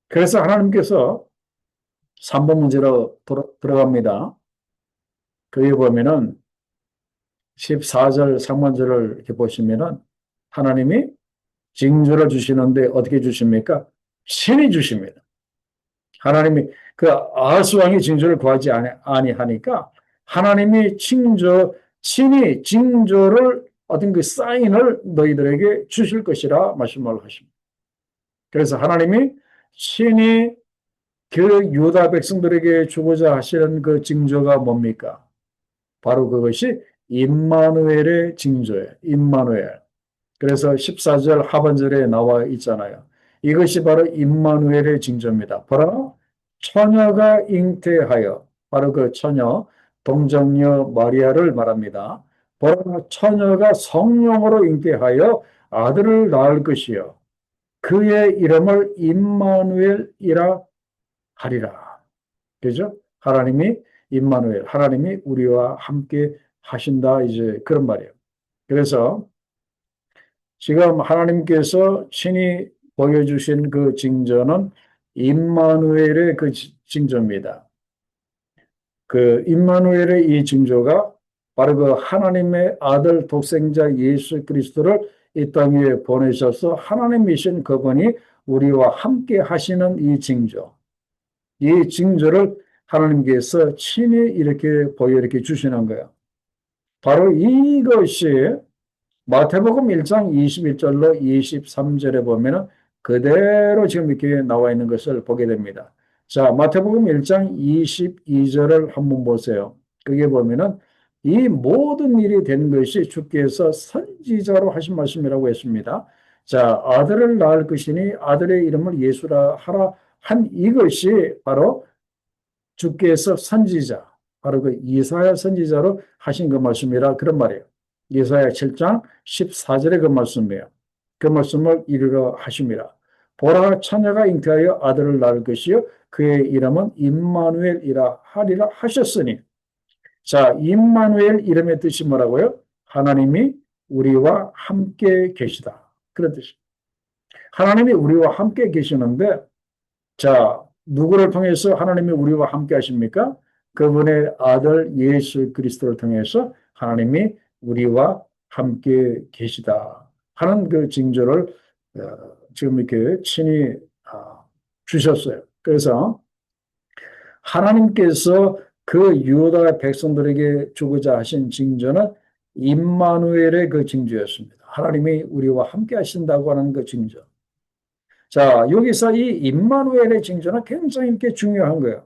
Speaker 1: 그래서 하나님께서 3번 문제로 들어갑니다. 거기 보면은 14절 상반절을 이렇게 보시면은 하나님이 징조를 주시는데 어떻게 주십니까? 신이 주십니다. 하나님이 그 아하스 왕이 징조를 구하지 아니하니까 하나님이 신이 징조를 어떤 그 사인을 너희들에게 주실 것이라 말씀을 하십니다. 그래서 하나님이 신이 그 유다 백성들에게 주고자 하시는 그 징조가 뭡니까? 바로 그것이 임마누엘의 징조예요. 임마누엘. 그래서 14절 하반절에 나와 있잖아요. 이것이 바로 임마누엘의 징조입니다. 바로 처녀가 잉태하여 바로 그 처녀 동정녀 마리아를 말합니다. 바로 처녀가 성령으로 잉태하여 아들을 낳을 것이요 그의 이름을 임마누엘이라 하리라. 그죠? 하나님이 임마누엘, 하나님이 우리와 함께 하신다 이제 그런 말이에요. 그래서 지금 하나님께서 신이 보여주신 그 징조는 임마누엘의 그 징조입니다. 그 임마누엘의 이 징조가 바로 그 하나님의 아들 독생자 예수 그리스도를 이 땅에 보내셔서 하나님이신 그분이 우리와 함께 하시는 이 징조. 이 징조를 하나님께서 친히 이렇게 보여 이렇게 주시는 거예요. 바로 이것이 마태복음 1장 21절로 23절에 보면은 그대로 지금 이렇게 나와 있는 것을 보게 됩니다. 자, 마태복음 1장 22절을 한번 보세요. 그게 보면은 이 모든 일이 된 것이 주께서 선지자로 하신 말씀이라고 했습니다. 자, 아들을 낳을 것이니 아들의 이름을 예수라 하라 한 이것이 바로 주께서 선지자, 바로 그 이사야 선지자로 하신 그 말씀이라 그런 말이에요. 이사야 7장 14절의 그 말씀이에요. 그 말씀을 이루려 하심이라. 보라 처녀가 잉태하여 아들을 낳을 것이요 그의 이름은 임마누엘이라 하리라 하셨으니. 자, 임마누엘 이름의 뜻이 뭐라고요? 하나님이 우리와 함께 계시다. 그런 뜻입니다. 하나님이 우리와 함께 계시는데, 자, 누구를 통해서 하나님이 우리와 함께 하십니까? 그분의 아들 예수 그리스도를 통해서 하나님이 우리와 함께 계시다 하는 그 징조를 지금 이렇게 친히 주셨어요. 그래서 하나님께서 그 유다 백성들에게 주고자 하신 징조는 임마누엘의 그 징조였습니다. 하나님이 우리와 함께 하신다고 하는 그 징조. 자, 여기서 이 임마누엘의 징조는 굉장히 이렇게 중요한 거예요.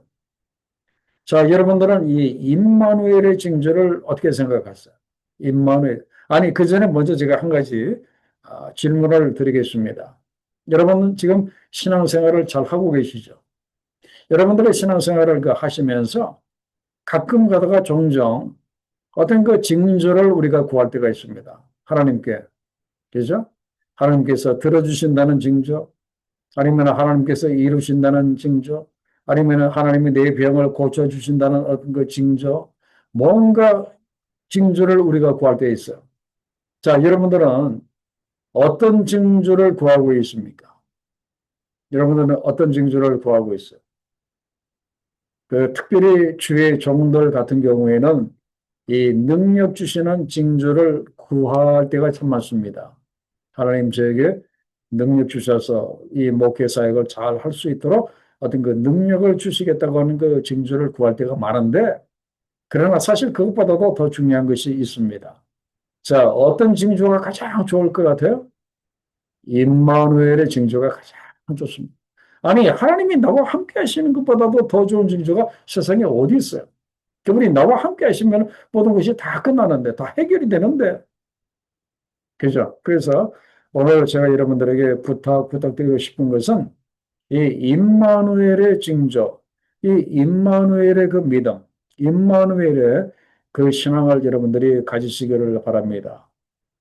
Speaker 1: 자, 여러분들은 이 임마누엘의 징조를 어떻게 생각하세요? 임마누엘. 아니, 그 전에 먼저 제가 한 가지 질문을 드리겠습니다. 여러분은 지금 신앙생활을 잘 하고 계시죠? 여러분들의 신앙생활을 하시면서 가끔 가다가 종종 어떤 그 징조를 우리가 구할 때가 있습니다. 하나님께. 그죠? 하나님께서 들어주신다는 징조, 아니면 하나님께서 이루신다는 징조, 아니면 하나님이 내 병을 고쳐주신다는 어떤 그 징조, 뭔가 징조를 우리가 구할 때 있어요. 자, 여러분들은 어떤 징조를 구하고 있습니까? 여러분들은 어떤 징조를 구하고 있어요? 그 특별히 주의 종들 같은 경우에는 이 능력 주시는 징조를 구할 때가 참 많습니다. 하나님 저에게 능력 주셔서 이 목회 사역을 잘 할 수 있도록 어떤 그 능력을 주시겠다고 하는 그 징조를 구할 때가 많은데, 그러나 사실 그것보다도 더 중요한 것이 있습니다. 자, 어떤 징조가 가장 좋을 것 같아요? 임마누엘의 징조가 가장 좋습니다. 아니, 하나님이 나와 함께 하시는 것보다도 더 좋은 징조가 세상에 어디 있어요? 그분이 나와 함께 하시면 모든 것이 다 끝나는데, 다 해결이 되는데, 그죠? 그래서 오늘 제가 여러분들에게 부탁드리고 싶은 것은 이 임마누엘의 징조, 이 임마누엘의 그 믿음, 임마누엘의 그 신앙을 여러분들이 가지시기를 바랍니다.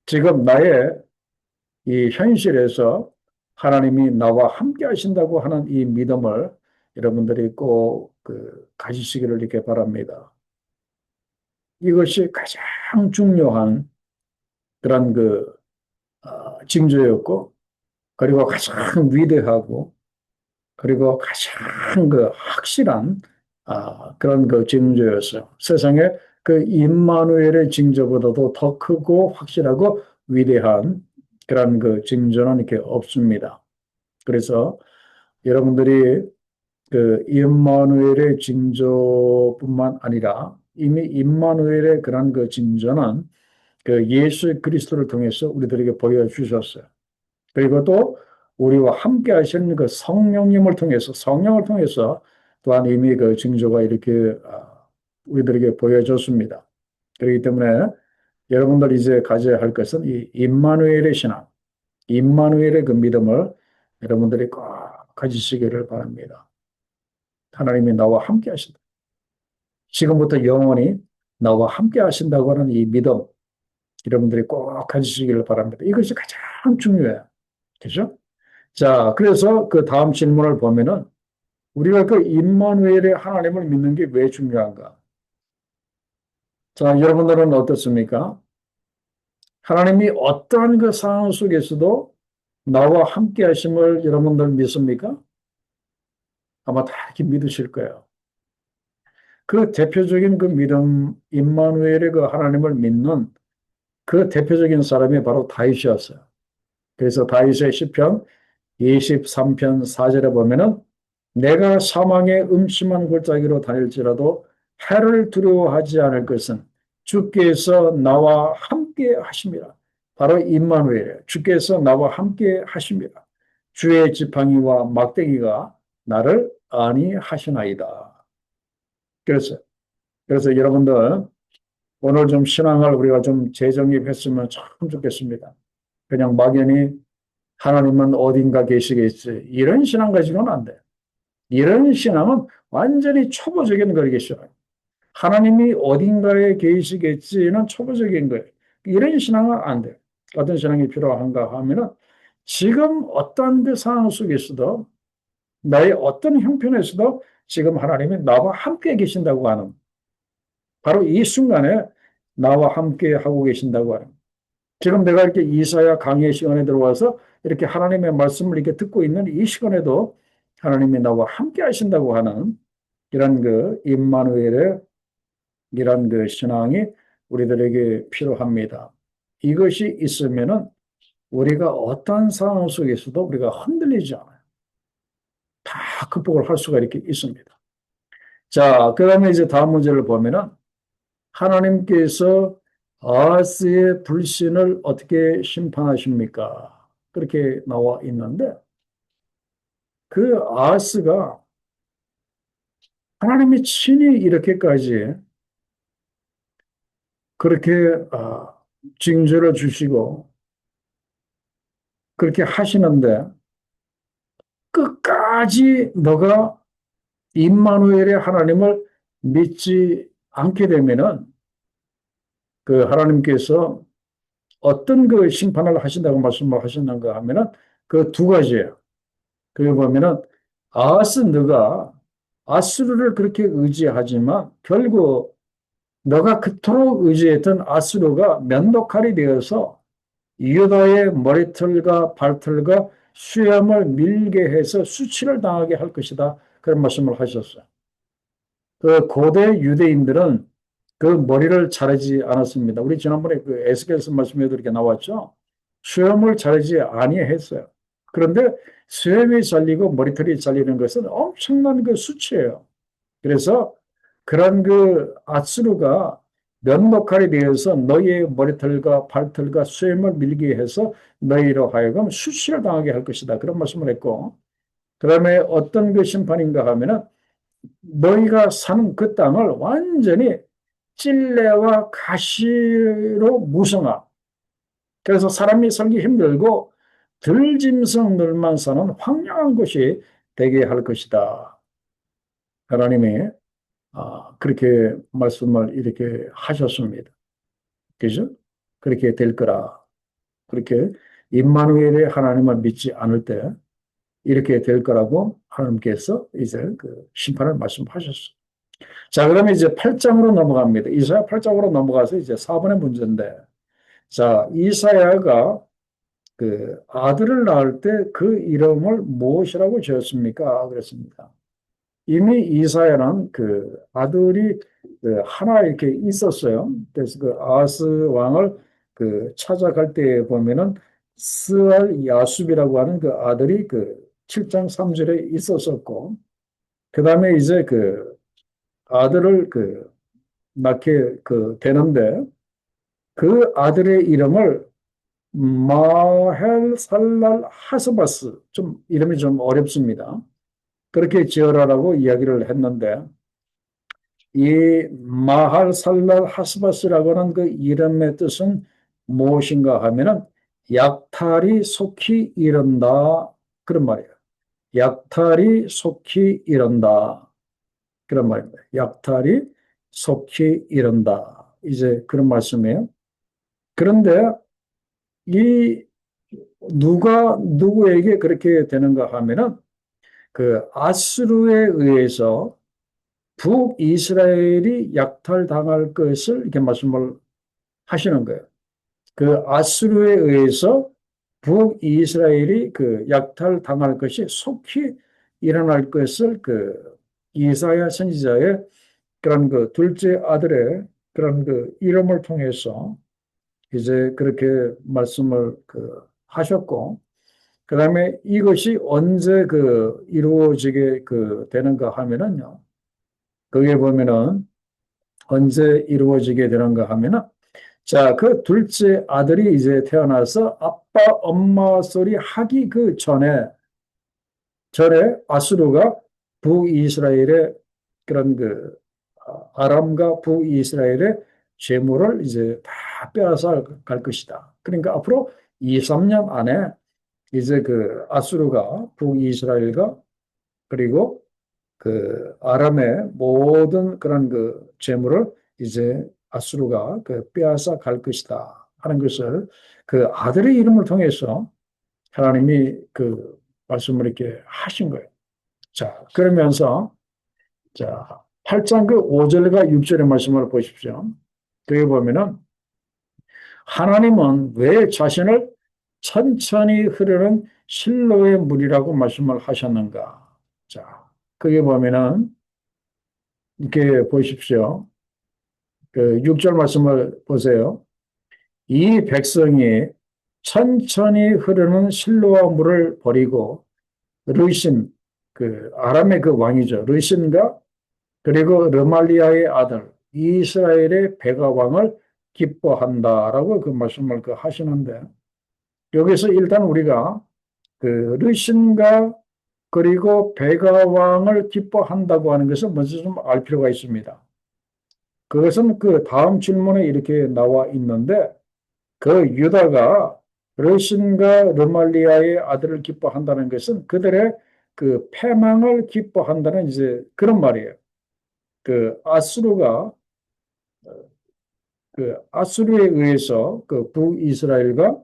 Speaker 1: 지금 나의 이 현실에서 하나님이 나와 함께 하신다고 하는 이 믿음을 여러분들이 꼭 가지시기를 이렇게 바랍니다. 이것이 가장 중요한 그런 징조였고, 그리고 가장 위대하고, 그리고 가장 확실한 그런 징조였어요. 세상에 그 임마누엘의 징조보다도 더 크고 확실하고 위대한 그런 징조는 이렇게 없습니다. 그래서 여러분들이 그 임마누엘의 징조뿐만 아니라 이미 임마누엘의 그런 징조는 그 예수 그리스도를 통해서 우리들에게 보여주셨어요. 그리고 또 우리와 함께 하시는 그 성령을 통해서 또한 이미 그 징조가 이렇게 우리들에게 보여졌습니다. 그렇기 때문에 여러분들 이제 가져야 할 것은 이 임마누엘의 신앙, 임마누엘의 그 믿음을 여러분들이 꼭 가지시기를 바랍니다. 하나님이 나와 함께 하신다. 지금부터 영원히 나와 함께 하신다고 하는 이 믿음, 여러분들이 꼭 가지시기를 바랍니다. 이것이 가장 중요해요. 그죠? 자, 그래서 그 다음 질문을 보면은 우리가 그 임마누엘의 하나님을 믿는 게 왜 중요한가? 자, 여러분들은 어떻습니까? 하나님이 어떠한 그 상황 속에서도 나와 함께 하심을 여러분들 믿습니까? 아마 다 이렇게 믿으실 거예요. 그 대표적인 그 믿음, 임마누엘의 그 하나님을 믿는 그 대표적인 사람이 바로 다윗이었어요. 그래서 다윗의 시편 23편 4절에 보면은 내가 사망의 음침한 골짜기로 다닐지라도 해를 두려워하지 않을 것은 주께서 나와 함께 하심이라. 바로 임마누엘이에요. 주께서 나와 함께 하심이라. 주의 지팡이와 막대기가 나를 안위하시나이다. 그래서 여러분들 오늘 좀 신앙을 우리가 좀 재정립했으면 참 좋겠습니다. 그냥 막연히 하나님은 어딘가 계시겠지. 이런 신앙 가지고는 안 돼. 이런 신앙은 완전히 초보적인 거겠죠. 하나님이 어딘가에 계시겠지는 초보적인 거예요. 이런 신앙은 안 돼요. 어떤 신앙이 필요한가 하면은 지금 어떠한 그 상황 속에서도 나의 어떤 형편에서도 지금 하나님이 나와 함께 계신다고 하는 바로 이 순간에 나와 함께 하고 계신다고 하는 지금 내가 이렇게 이사야 강의 시간에 들어와서 이렇게 하나님의 말씀을 이렇게 듣고 있는 이 시간에도 하나님이 나와 함께 하신다고 하는 이런 그 임마누엘의 이런 그 신앙이 우리들에게 필요합니다. 이것이 있으면은 우리가 어떠한 상황 속에서도 우리가 흔들리지 않아요. 다 극복을 할 수가 이렇게 있습니다. 자, 그 다음에 이제 다음 문제를 보면은 하나님께서 아하스의 불신을 어떻게 심판하십니까? 그렇게 나와 있는데 그 아하스가 하나님이 친히 이렇게까지 그렇게 징조를 주시고 그렇게 하시는데 끝까지 너가 임마누엘의 하나님을 믿지 않게 되면은 그 하나님께서 어떤 그 심판을 하신다고 말씀을 하셨는가 하면은 그 두 가지예요. 그게 보면은 아하스 너가 아수르를 그렇게 의지하지만 결국 너가 그토록 의지했던 아수르가 면도칼이 되어서 유다의 머리털과 발털과 수염을 밀게 해서 수치를 당하게 할 것이다. 그런 말씀을 하셨어요. 그 고대 유대인들은 그 머리를 자르지 않았습니다. 우리 지난번에 그 에스겔서 말씀에도 이렇게 나왔죠. 수염을 자르지 아니했어요. 그런데 수염이 잘리고 머리털이 잘리는 것은 엄청난 그 수치예요. 그래서 그런 그 아수르가 면목칼이 되어서 너희의 머리털과 발털과 수염을 밀게 해서 너희로 하여금 수치를 당하게 할 것이다. 그런 말씀을 했고, 그 다음에 어떤 그 심판인가 하면은 너희가 사는 그 땅을 완전히 찔레와 가시로 무성화. 그래서 사람이 살기 힘들고 들짐승들만 사는 황량한 곳이 되게 할 것이다. 하나님이 그렇게 말씀을 이렇게 하셨습니다. 그죠? 그렇게 될 거라. 그렇게 임마누엘의 하나님을 믿지 않을 때 이렇게 될 거라고 하나님께서 이제 그 심판을 말씀하셨어요. 자, 그러면 이제 8장으로 넘어갑니다. 이사야 8장으로 넘어가서 이제 4번의 문제인데, 자, 이사야가 그 아들을 낳을 때 그 이름을 무엇이라고 지었습니까? 그랬습니다. 이미 이사야는 그 아들이 그 하나 이렇게 있었어요. 그래서 그 아하스 왕을 그 찾아갈 때 보면은 스알 야숲이라고 하는 그 아들이 그 7장 3절에 있었었고, 그 다음에 이제 그 아들을 그 낳게 그 되는데 그 아들의 이름을 마헬 살랄 하스바스 좀 이름이 좀 어렵습니다. 그렇게 지어라라고 이야기를 했는데 이 마할 살랄 하스바스라고 하는 그 이름의 뜻은 무엇인가 하면은 약탈이 속히 이른다 그런 말이에요. 약탈이 속히 이른다 그런 말입니다. 약탈이 속히 이른다 이제 그런 말씀이에요. 그런데 이 누가 누구에게 그렇게 되는가 하면은 그 아수르에 의해서 북이스라엘이 약탈당할 것을 이렇게 말씀을 하시는 거예요. 그 아수르에 의해서 북이스라엘이 그 약탈당할 것이 속히 일어날 것을 그 이사야 선지자의 그런 그 둘째 아들의 그런 그 이름을 통해서 이제 그렇게 말씀을 그 하셨고, 그 다음에 이것이 언제 그 이루어지게 그 되는가 하면은요, 거기에 보면은 언제 이루어지게 되는가 하면은, 자, 그 둘째 아들이 이제 태어나서 아빠, 엄마 소리 하기 그 전에 아수르가 북이스라엘의 그런 그 아람과 북이스라엘의 재물을 이제 다 빼앗아 갈 것이다. 그러니까 앞으로 2, 3년 안에 이제 그 아수르가 북이스라엘과 그리고 그 아람의 모든 그런 그 재물을 이제 아수르가 그 빼앗아 갈 것이다 하는 것을 그 아들의 이름을 통해서 하나님이 그 말씀을 이렇게 하신 거예요. 자, 그러면서 자, 8장 그 5절과 6절의 말씀을 보십시오. 거기 보면은 하나님은 왜 자신을 천천히 흐르는 실로의 물이라고 말씀을 하셨는가? 자, 거기 보면은 이렇게 보십시오. 그 6절 말씀을 보세요. 이 백성이 천천히 흐르는 실로와 물을 버리고 르신 그 아람의 그 왕이죠. 르신과 그리고 르말리아의 아들 이스라엘의 베가 왕을 기뻐한다라고 그 말씀을 그 하시는데 여기서 일단 우리가 그 르신과 그리고 베가 왕을 기뻐한다고 하는 것은 먼저 좀 알 필요가 있습니다. 그것은 그 다음 질문에 이렇게 나와 있는데 그 유다가 르신과 르말리아의 아들을 기뻐한다는 것은 그들의 그 패망을 기뻐한다는 이제 그런 말이에요. 그 아수르가 그 아수르에 의해서 그 북이스라엘과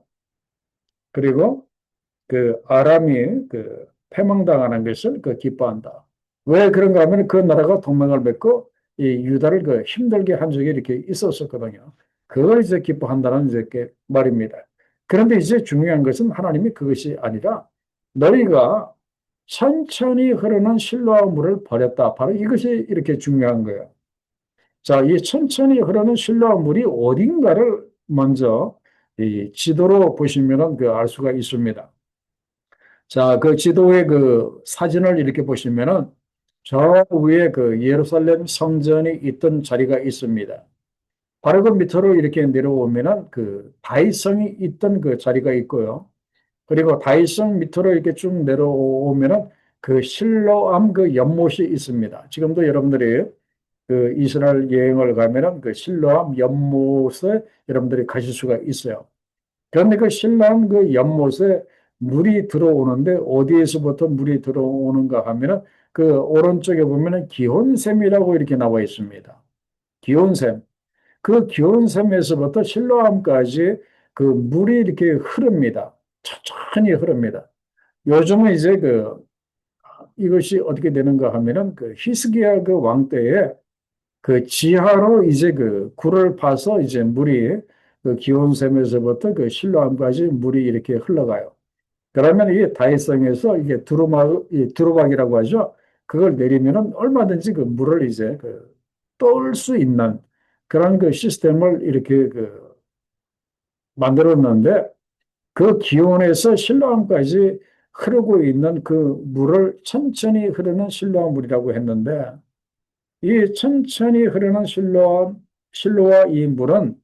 Speaker 1: 그리고 그 아람이 그 패망당하는 것을 그 기뻐한다. 왜 그런가 하면 그 나라가 동맹을 맺고 이 유다를 그 힘들게 한 적이 이렇게 있었었거든요. 그걸 이제 기뻐한다는 이제 말입니다. 그런데 이제 중요한 것은 하나님이 그것이 아니라 너희가 천천히 흐르는 실로와 물을 버렸다. 바로 이것이 이렇게 중요한 거예요. 자, 이 천천히 흐르는 실로와 물이 어딘가를 먼저 이 지도로 보시면 그 알 수가 있습니다. 자, 그 지도의 그 사진을 이렇게 보시면은 저 위에 그 예루살렘 성전이 있던 자리가 있습니다. 바로 그 밑으로 이렇게 내려오면은 그 다윗성이 있던 그 자리가 있고요. 그리고 다윗성 밑으로 이렇게 쭉 내려오면은 그 실로암 그 연못이 있습니다. 지금도 여러분들이 그 이스라엘 여행을 가면은 그 실로암 연못에 여러분들이 가실 수가 있어요. 그런데 그 신라한 그 연못에 물이 들어오는데 어디에서부터 물이 들어오는가 하면은 그 오른쪽에 보면은 기온샘이라고 이렇게 나와 있습니다. 기온샘. 그 기온샘에서부터 실로암까지 그 물이 이렇게 흐릅니다. 천천히 흐릅니다. 요즘은 이제 그 이것이 어떻게 되는가 하면은 그 히스기야 그 왕 때에 그 지하로 이제 그 굴을 파서 이제 물이 그 기온샘에서부터 그 실로암까지 물이 이렇게 흘러가요. 그러면 이게 다이성에서 이게 두루박이라고 하죠. 그걸 내리면은 얼마든지 그 물을 이제 그 떠올 수 있는 그런 그 시스템을 이렇게 그 만들었는데 그 기온에서 실로암까지 흐르고 있는 그 물을 천천히 흐르는 실로암 물이라고 했는데 이 천천히 흐르는 실로와 이 물은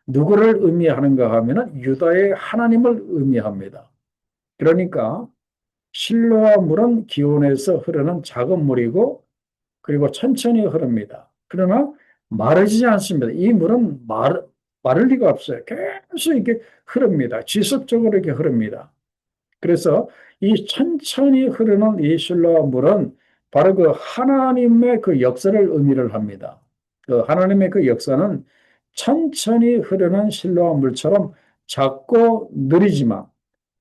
Speaker 1: 누구를 의미하는가 하면은 유다의 하나님을 의미합니다. 그러니까 실로와 물은 기온에서 흐르는 작은 물이고 그리고 천천히 흐릅니다. 그러나 마르지 않습니다. 이 물은 마를 리가 없어요. 계속 이렇게 흐릅니다. 지속적으로 이렇게 흐릅니다. 그래서 이 천천히 흐르는 이 실로와 물은 바로 그 하나님의 그 역사를 의미를 합니다. 그 하나님의 그 역사는 천천히 흐르는 실로와 물처럼 작고 느리지만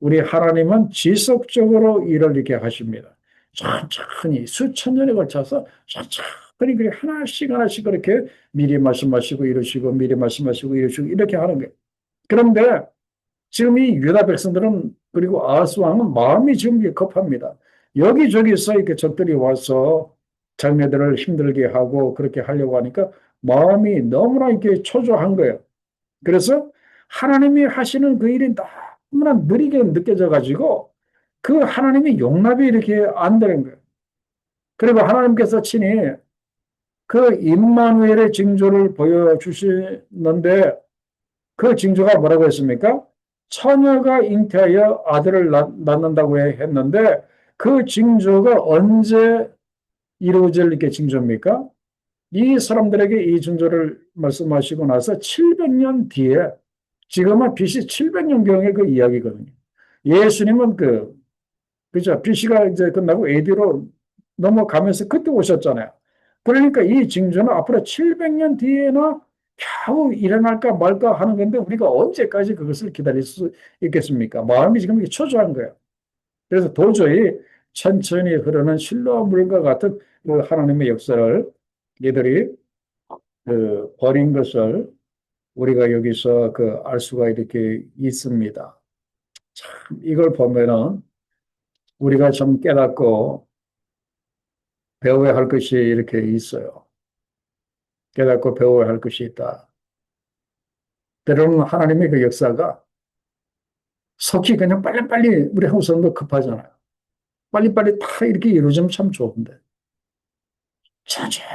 Speaker 1: 우리 하나님은 지속적으로 일을 이렇게 하십니다. 천천히 수천 년에 걸쳐서 천천히 그렇게 하나씩 하나씩 그렇게 미리 말씀하시고 이러시고 미리 말씀하시고 이러시고 이렇게 하는 거예요. 그런데 지금 이 유다 백성들은 그리고 아하스 왕은 마음이 지금 급합니다. 여기저기서 이렇게 적들이 와서 장례들을 힘들게 하고 그렇게 하려고 하니까 마음이 너무나 이렇게 초조한 거예요. 그래서 하나님이 하시는 그 일이 너무나 느리게 느껴져 가지고 그 하나님의 용납이 이렇게 안 되는 거예요. 그리고 하나님께서 친히 그 임마누엘의 징조를 보여주시는데 그 징조가 뭐라고 했습니까? 처녀가 잉태하여 아들을 낳는다고 했는데 그 징조가 언제 이루어질 게 징조입니까? 이 사람들에게 이 징조를 말씀하시고 나서 700년 뒤에 지금은 BC 700년경의 그 이야기거든요. 예수님은 그죠? BC가 이제 끝나고 AD로 넘어가면서 그때 오셨잖아요. 그러니까 이 징조는 앞으로 700년 뒤에나 겨우 일어날까 말까 하는 건데 우리가 언제까지 그것을 기다릴 수 있겠습니까? 마음이 지금 이게 초조한 거예요. 그래서 도저히 천천히 흐르는 실로와 물과 같은 그 하나님의 역사를 얘들이 그 버린 것을 우리가 여기서 그 알 수가 이렇게 있습니다. 참 이걸 보면은 우리가 좀 깨닫고 배워야 할 것이 이렇게 있어요. 깨닫고 배워야 할 것이 있다. 때로는 하나님의 그 역사가 속히 그냥 빨리빨리 우리 한국 사람도 급하잖아요. 빨리빨리 다 이렇게 이루어지면 참 좋은데. 천천히.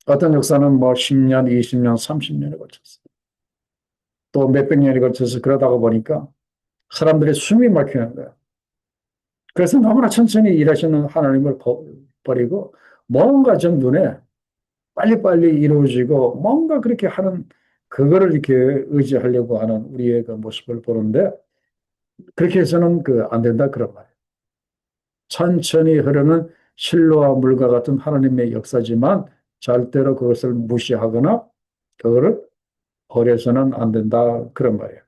Speaker 1: 어떤 역사는 뭐 10년, 20년, 30년에 걸쳤어. 또 몇백 년에 걸쳐서 그러다가 보니까 사람들의 숨이 막히는 거야. 그래서 너무나 천천히 일하시는 하나님을 버리고 뭔가 좀 눈에 빨리빨리 이루어지고 뭔가 그렇게 하는 그거를 이렇게 의지하려고 하는 우리의 그 모습을 보는데 그렇게 해서는 그 안 된다 그런 말이에요. 천천히 흐르는 실로와 물과 같은 하나님의 역사지만 절대로 그것을 무시하거나 그거를 버려서는 안 된다 그런 말이에요.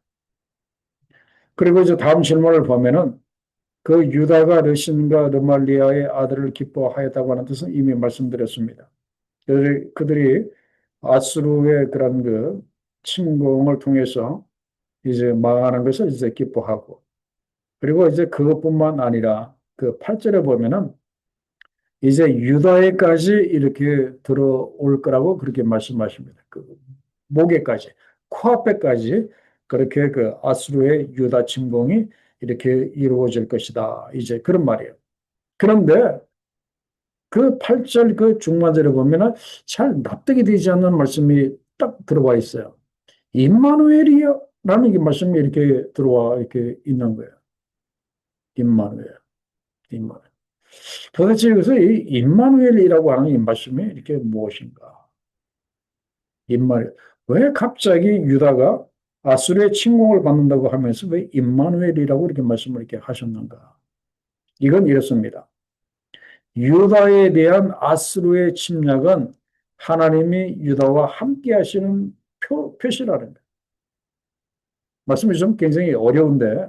Speaker 1: 그리고 이제 다음 질문을 보면은 그 유다가 르신과 르말리아의 아들을 기뻐하였다고 하는 뜻은 이미 말씀드렸습니다. 그들이 아수르의 그런 그 침공을 통해서 이제 망하는 것을 이제 기뻐하고 그리고 이제 그것뿐만 아니라 그 8절에 보면은 이제 유다에까지 이렇게 들어올 거라고 그렇게 말씀하십니다. 그 목에까지, 코앞에까지 그렇게 그 아수르의 유다 침공이 이렇게 이루어질 것이다. 이제 그런 말이에요. 그런데 그 8절 그 중반절에 보면은 잘 납득이 되지 않는 말씀이 딱 들어와 있어요. 임마누엘이요? 라는 이 말씀이 이렇게 들어와 이렇게 있는 거예요. 임마누엘, 임마누엘. 도대체 여기서 이 임마누엘이라고 하는 이 말씀이 이렇게 무엇인가? 임마누엘. 왜 갑자기 유다가 아수르의 침공을 받는다고 하면서 왜 임마누엘이라고 이렇게 말씀을 이렇게 하셨는가? 이건 이렇습니다. 유다에 대한 아수르의 침략은 하나님이 유다와 함께 하시는 표시라는 거예요. 말씀이 좀 굉장히 어려운데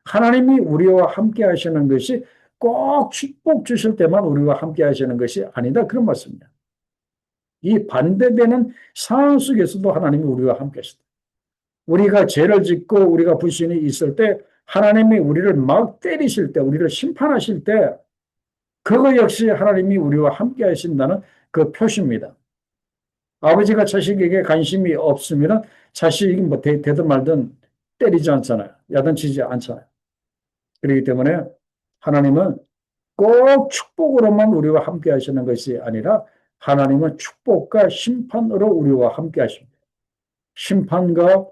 Speaker 1: 하나님이 우리와 함께 하시는 것이 꼭 축복 주실 때만 우리와 함께 하시는 것이 아니다. 그런 말씀입니다. 이 반대되는 상황 속에서도 하나님이 우리와 함께 하시다. 우리가 죄를 짓고 우리가 불신이 있을 때 하나님이 우리를 막 때리실 때, 우리를 심판하실 때 그거 역시 하나님이 우리와 함께 하신다는 그 표시입니다. 아버지가 자식에게 관심이 없으면 자식이 뭐 되든 말든 때리지 않잖아요. 야단치지 않잖아요. 그렇기 때문에 하나님은 꼭 축복으로만 우리와 함께 하시는 것이 아니라 하나님은 축복과 심판으로 우리와 함께 하십니다. 심판과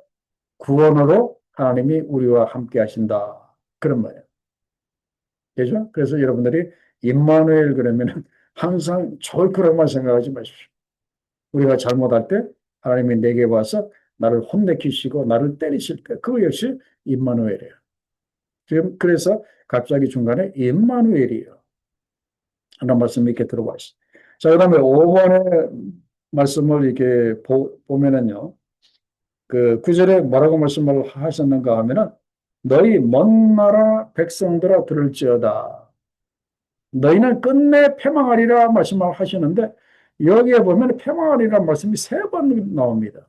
Speaker 1: 구원으로 하나님이 우리와 함께 하신다. 그런 말이에요. 그죠? 그래서 여러분들이 임마누엘 그러면 항상 좋을 거라고만 생각하지 마십시오. 우리가 잘못할 때 하나님이 내게 와서 나를 혼내키시고 나를 때리실 때 그거 역시 임마누엘이에요. 지금 그래서 갑자기 중간에 임마누엘이에요. 하는 말씀이 이렇게 들어와 있어요. 자, 그 다음에 5번의 말씀을 이렇게 보면은요. 그 9절에 뭐라고 말씀을 하셨는가 하면은 너희 먼 나라 백성들아 들을지어다. 너희는 끝내 패망하리라 말씀을 하시는데 여기에 보면 패망하리라 말씀이 3번 나옵니다.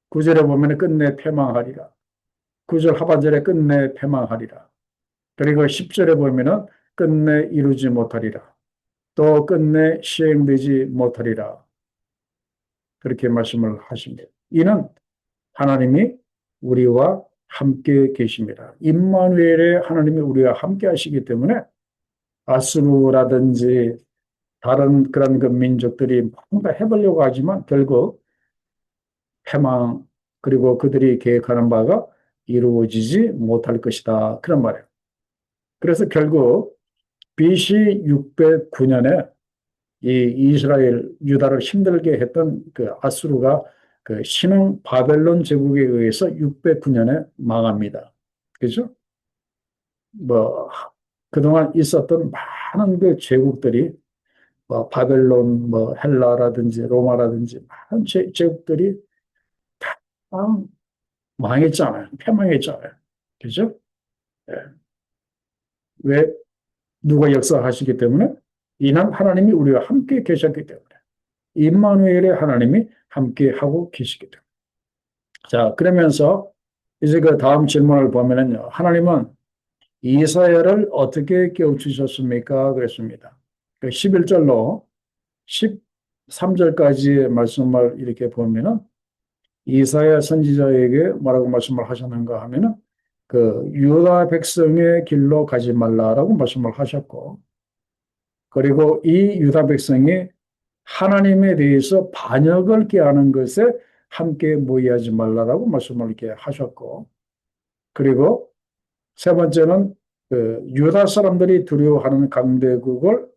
Speaker 1: 9절에 보면 끝내 패망하리라. 9절 하반절에 끝내 패망하리라. 그리고 10절에 보면은 끝내 이루지 못하리라. 또 끝내 시행되지 못하리라. 그렇게 말씀을 하십니다. 이는 하나님이 우리와 함께 계십니다. 임마누엘의 하나님이 우리와 함께 하시기 때문에 아수르라든지 다른 그런 그 민족들이 뭔가 해보려고 하지만 결국 패망 그리고 그들이 계획하는 바가 이루어지지 못할 것이다. 그런 말이에요. 그래서 결국 BC 609년에 이 이스라엘 유다를 힘들게 했던 그 아수르가 그 신흥 바벨론 제국에 의해서 609년에 망합니다. 그죠? 뭐 그동안 있었던 많은 그 제국들이 뭐 바벨론, 뭐 헬라라든지 로마라든지 많은 제국들이 다 망했잖아요. 패망했잖아요. 그죠? 예. 왜? 누가 역사하시기 때문에? 이는 하나님이 우리와 함께 계셨기 때문에. 임마누엘의 하나님이 함께 하고 계시기 때문에. 자, 그러면서 이제 그 다음 질문을 보면은요. 하나님은 이사야를 어떻게 깨우치셨습니까? 그랬습니다. 그 11절로 13절까지의 말씀을 이렇게 보면은 이사야 선지자에게 뭐라고 말씀을 하셨는가 하면은 그 유다 백성의 길로 가지 말라라고 말씀을 하셨고, 그리고 이 유다 백성이 하나님에 대해서 반역을 꾀하는 것에 함께 모의하지 말라라고 말씀을 이렇게 하셨고, 그리고 세 번째는 그 유다 사람들이 두려워하는 강대국을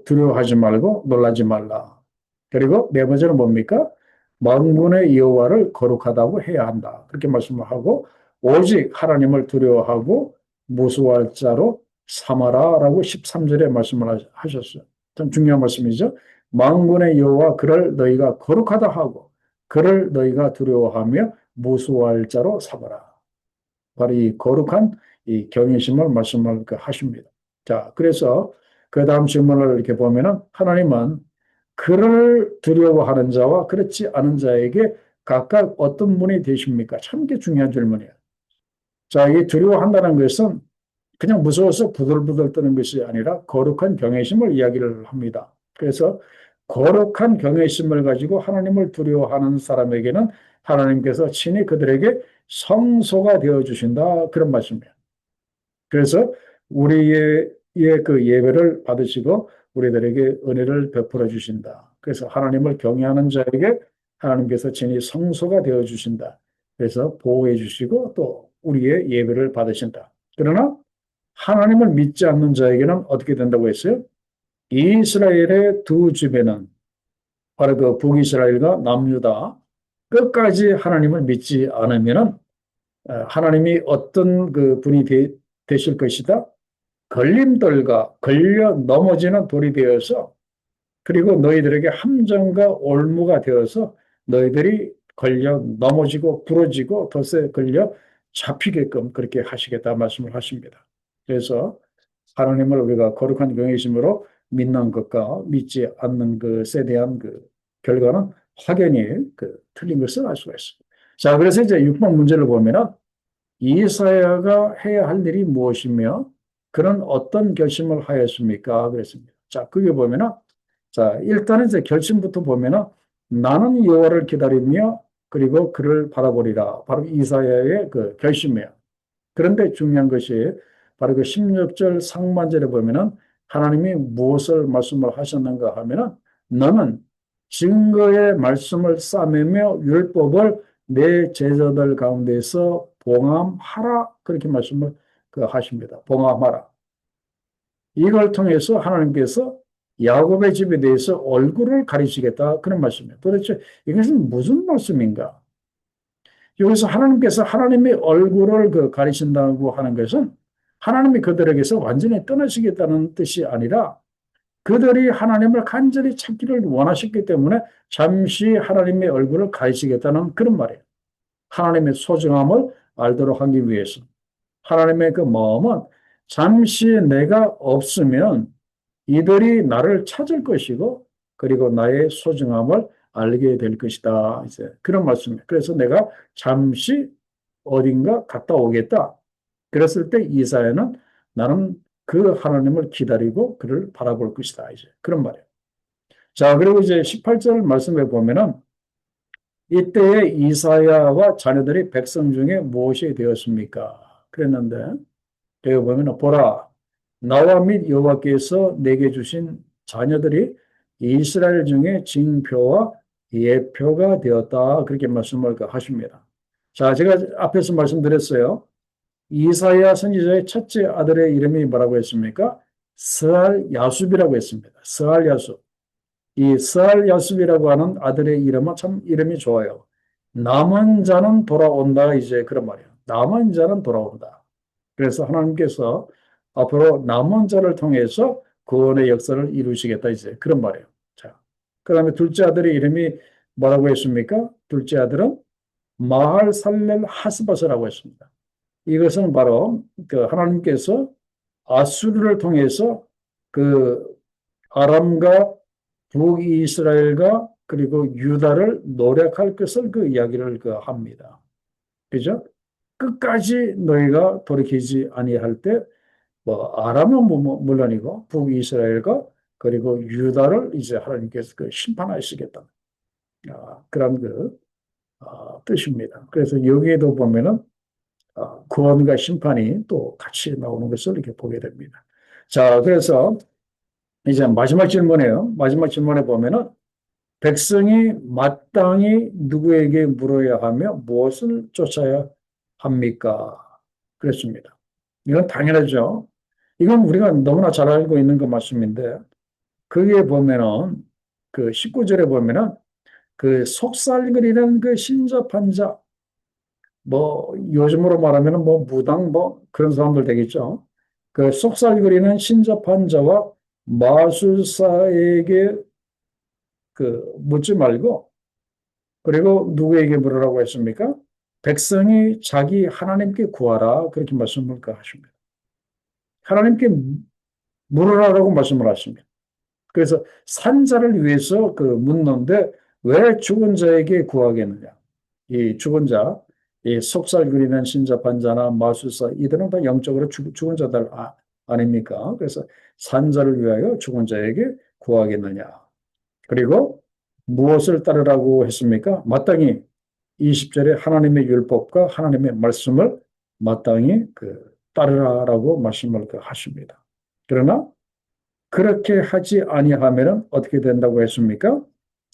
Speaker 1: 두려워하지 말고 놀라지 말라. 그리고 네 번째는 뭡니까? 만군의 여호와를 거룩하다고 해야 한다. 그렇게 말씀을 하고 오직 하나님을 두려워하고 무수할 자로 삼아라라고 13절에 말씀을 하셨어요. 참 중요한 말씀이죠. 만군의 여호와 그를 너희가 거룩하다 하고 그를 너희가 두려워하며 무수할 자로 삼아라. 바로 이 거룩한 이 경외심을 말씀을 하십니다. 자, 그래서 그 다음 질문을 이렇게 보면은 하나님은 그를 두려워하는 자와 그렇지 않은 자에게 각각 어떤 분이 되십니까? 참 중요한 질문이에요. 자, 이 두려워한다는 것은 그냥 무서워서 부들부들 떠는 것이 아니라 거룩한 경외심을 이야기를 합니다. 그래서 거룩한 경외심을 가지고 하나님을 두려워하는 사람에게는 하나님께서 친히 그들에게 성소가 되어 주신다. 그런 말씀이에요. 그래서 우리의 그 예배를 받으시고 우리들에게 은혜를 베풀어 주신다. 그래서 하나님을 경외하는 자에게 하나님께서 친히 성소가 되어 주신다. 그래서 보호해 주시고 또 우리의 예배를 받으신다. 그러나 하나님을 믿지 않는 자에게는 어떻게 된다고 했어요? 이스라엘의 두 집에는 바로 그 북이스라엘과 남유다 끝까지 하나님을 믿지 않으면은 하나님이 어떤 그 분이 되실 것이다. 걸림돌과 걸려 넘어지는 돌이 되어서 그리고 너희들에게 함정과 올무가 되어서 너희들이 걸려 넘어지고 부러지고 덫에 걸려 잡히게끔 그렇게 하시겠다 말씀을 하십니다. 그래서 하나님을 우리가 거룩한 경외심으로 믿는 것과 믿지 않는 것에 대한 그 결과는 확연히 틀린 것을 알 수가 있습니다. 자, 그래서 이제 6번 문제를 보면은 이사야가 해야 할 일이 무엇이며 그는 어떤 결심을 하였습니까? 그랬습니다. 자, 그게 보면은 자, 일단은 이제 결심부터 보면은 나는 여호와를 기다리며 그리고 그를 바라보리라. 바로 이사야의 그 결심이에요. 그런데 중요한 것이 바로 그 16절 상반절에 보면은 하나님이 무엇을 말씀을 하셨는가 하면은 너는 증거의 말씀을 싸매며 율법을 내 제자들 가운데서 봉함하라 그렇게 말씀을 하십니다. 봉함하라. 이걸 통해서 하나님께서 야곱의 집에 대해서 얼굴을 가리시겠다 그런 말씀이에요. 도대체 이것은 무슨 말씀인가? 여기서 하나님께서 하나님의 얼굴을 가리신다고 하는 것은 하나님이 그들에게서 완전히 떠나시겠다는 뜻이 아니라 그들이 하나님을 간절히 찾기를 원하셨기 때문에 잠시 하나님의 얼굴을 가리시겠다는 그런 말이에요. 하나님의 소중함을 알도록 하기 위해서. 하나님의 그 마음은 잠시 내가 없으면 이들이 나를 찾을 것이고 그리고 나의 소중함을 알게 될 것이다. 이제 그런 말씀이에요. 그래서 내가 잠시 어딘가 갔다 오겠다. 그랬을 때 이사야는 나는 그 하나님을 기다리고 그를 바라볼 것이다. 이제 그런 말이에요. 자, 그리고 이제 18절 말씀에 보면은 이때에 이사야와 자녀들이 백성 중에 무엇이 되었습니까? 그랬는데 여기 보면 보라 나와 및 여호와께서 내게 주신 자녀들이 이스라엘 중에 징표와 예표가 되었다. 그렇게 말씀을 하십니다. 자, 제가 앞에서 말씀드렸어요. 이사야 선지자의 첫째 아들의 이름이 뭐라고 했습니까? 스알 야숲이라고 했습니다. 스알 야숲. 이 스알 야숲이라고 하는 아들의 이름은 참 이름이 좋아요. 남은 자는 돌아온다. 이제 그런 말이에요. 남은 자는 돌아온다. 그래서 하나님께서 앞으로 남은 자를 통해서 구원의 역사를 이루시겠다 이제 그런 말이에요. 자, 그다음에 둘째 아들의 이름이 뭐라고 했습니까? 둘째 아들은 마할살렐 하스바스라고 했습니다. 이것은 바로 그 하나님께서 아수르를 통해서 그 아람과 북이스라엘과 그리고 유다를 노력할 것을 그 이야기를 그 합니다. 그죠? 끝까지 너희가 돌이키지 아니할 때, 뭐, 아람은 물론이고, 북이스라엘과 그리고 유다를 이제 하나님께서 그 심판하시겠다. 그런 그, 뜻입니다. 그래서 여기에도 보면은, 구원과 심판이 또 같이 나오는 것을 이렇게 보게 됩니다. 자, 그래서 이제 마지막 질문이에요. 마지막 질문에 보면은, 백성이 마땅히 누구에게 물어야 하며 무엇을 쫓아야 합니까? 그랬습니다. 이건 당연하죠. 이건 우리가 너무나 잘 알고 있는 그 말씀인데, 거기에 보면은, 그 19절에 보면은, 그 속살그리는 그 신접한 자, 뭐, 요즘으로 말하면은 뭐, 무당 뭐, 그런 사람들 되겠죠. 그 속살그리는 신접한 자와 마술사에게 그 묻지 말고, 그리고 누구에게 물으라고 했습니까? 백성이 자기 하나님께 구하라. 그렇게 말씀을 하십니다. 하나님께 물으라라고 말씀을 하십니다. 그래서 산자를 위해서 그 묻는데 왜 죽은 자에게 구하겠느냐? 이 죽은 자, 이 속살 그리는 신접한 자나 마술사, 이들은 다 영적으로 죽은 자들 아닙니까? 그래서 산자를 위하여 죽은 자에게 구하겠느냐? 그리고 무엇을 따르라고 했습니까? 마땅히 20절에 하나님의 율법과 하나님의 말씀을 마땅히 그 따르라라고 말씀을 하십니다. 그러나 그렇게 하지 아니하면 어떻게 된다고 했습니까?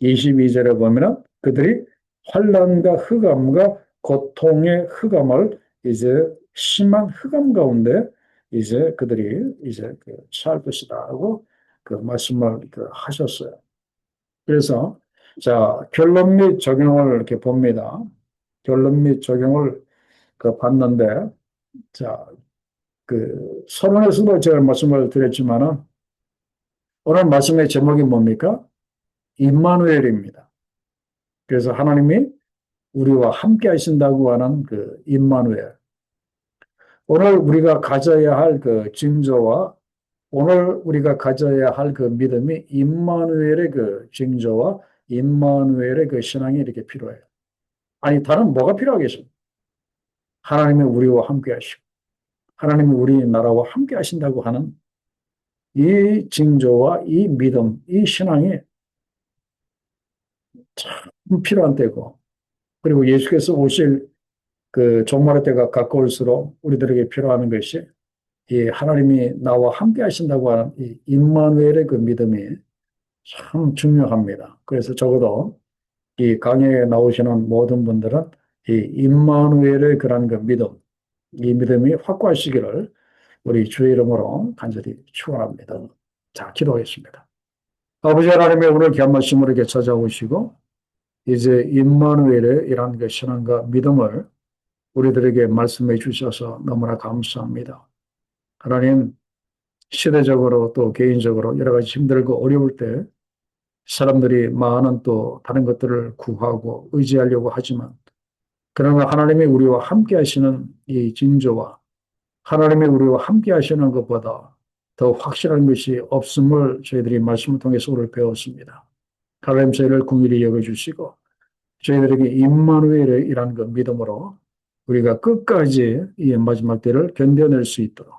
Speaker 1: 22절에 보면은 그들이 환난과 흑암과 고통의 흑암을 이제 심한 흑암 가운데 이제 그들이 이제 처할 것이다라고 그 말씀을 하셨어요. 그래서 자 결론 및 적용을 이렇게 봅니다. 결론 및 적용을 봤는데 자 그 서론에서도 제가 말씀을 드렸지만은 오늘 말씀의 제목이 뭡니까? 임마누엘입니다. 그래서 하나님이 우리와 함께 하신다고 하는 그 임마누엘. 오늘 우리가 가져야 할 그 징조와 오늘 우리가 가져야 할 그 믿음이 임마누엘의 그 징조와 임마누엘의 그 신앙이 이렇게 필요해요. 아니 다른 뭐가 필요하겠습니까? 하나님이 우리와 함께 하시고 하나님이 우리 나라와 함께 하신다고 하는 이 징조와 이 믿음, 이 신앙이 참 필요한 때고 그리고 예수께서 오실 그 종말의 때가 가까울수록 우리들에게 필요한 것이 이 하나님이 나와 함께 하신다고 하는 이 임마누엘의 그 믿음이 참 중요합니다. 그래서 적어도 이 강의에 나오시는 모든 분들은 이 임마누엘의 그런 그 믿음, 이 믿음이 확고하시기를 우리 주의 이름으로 간절히 축원합니다. 자, 기도하겠습니다. 아버지 하나님의 오늘 귀한 말씀으로 이렇게 찾아오시고 이제 임마누엘의 이러한 그 신앙과 믿음을 우리들에게 말씀해 주셔서 너무나 감사합니다. 하나님, 시대적으로 또 개인적으로 여러 가지 힘들고 어려울 때 사람들이 많은 또 다른 것들을 구하고 의지하려고 하지만 그러나 하나님이 우리와 함께 하시는 이 징조와 하나님이 우리와 함께 하시는 것보다 더 확실한 것이 없음을 저희들이 말씀을 통해서 오늘 배웠습니다. 하나님 저희를 긍휼히 여겨주시고 저희들에게 임마누엘의 이란 그 믿음으로 우리가 끝까지 이 마지막 때를 견뎌낼 수 있도록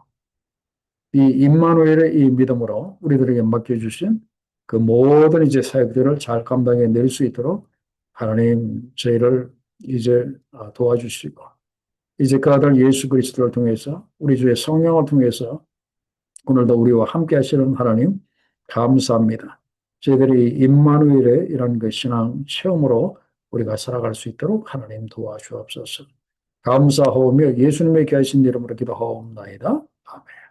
Speaker 1: 이 임마누엘의 이 믿음으로 우리들에게 맡겨주신 그 모든 이제 사역들을 잘 감당해 낼 수 있도록 하나님 저희를 이제 도와주시고 이제 그 아들 예수 그리스도를 통해서 우리 주의 성령을 통해서 오늘도 우리와 함께 하시는 하나님 감사합니다. 저희들이 임마누엘의 이런 그 신앙 체험으로 우리가 살아갈 수 있도록 하나님 도와주옵소서. 감사하오며 예수님의 귀하신 이름으로 기도하옵나이다. 아멘.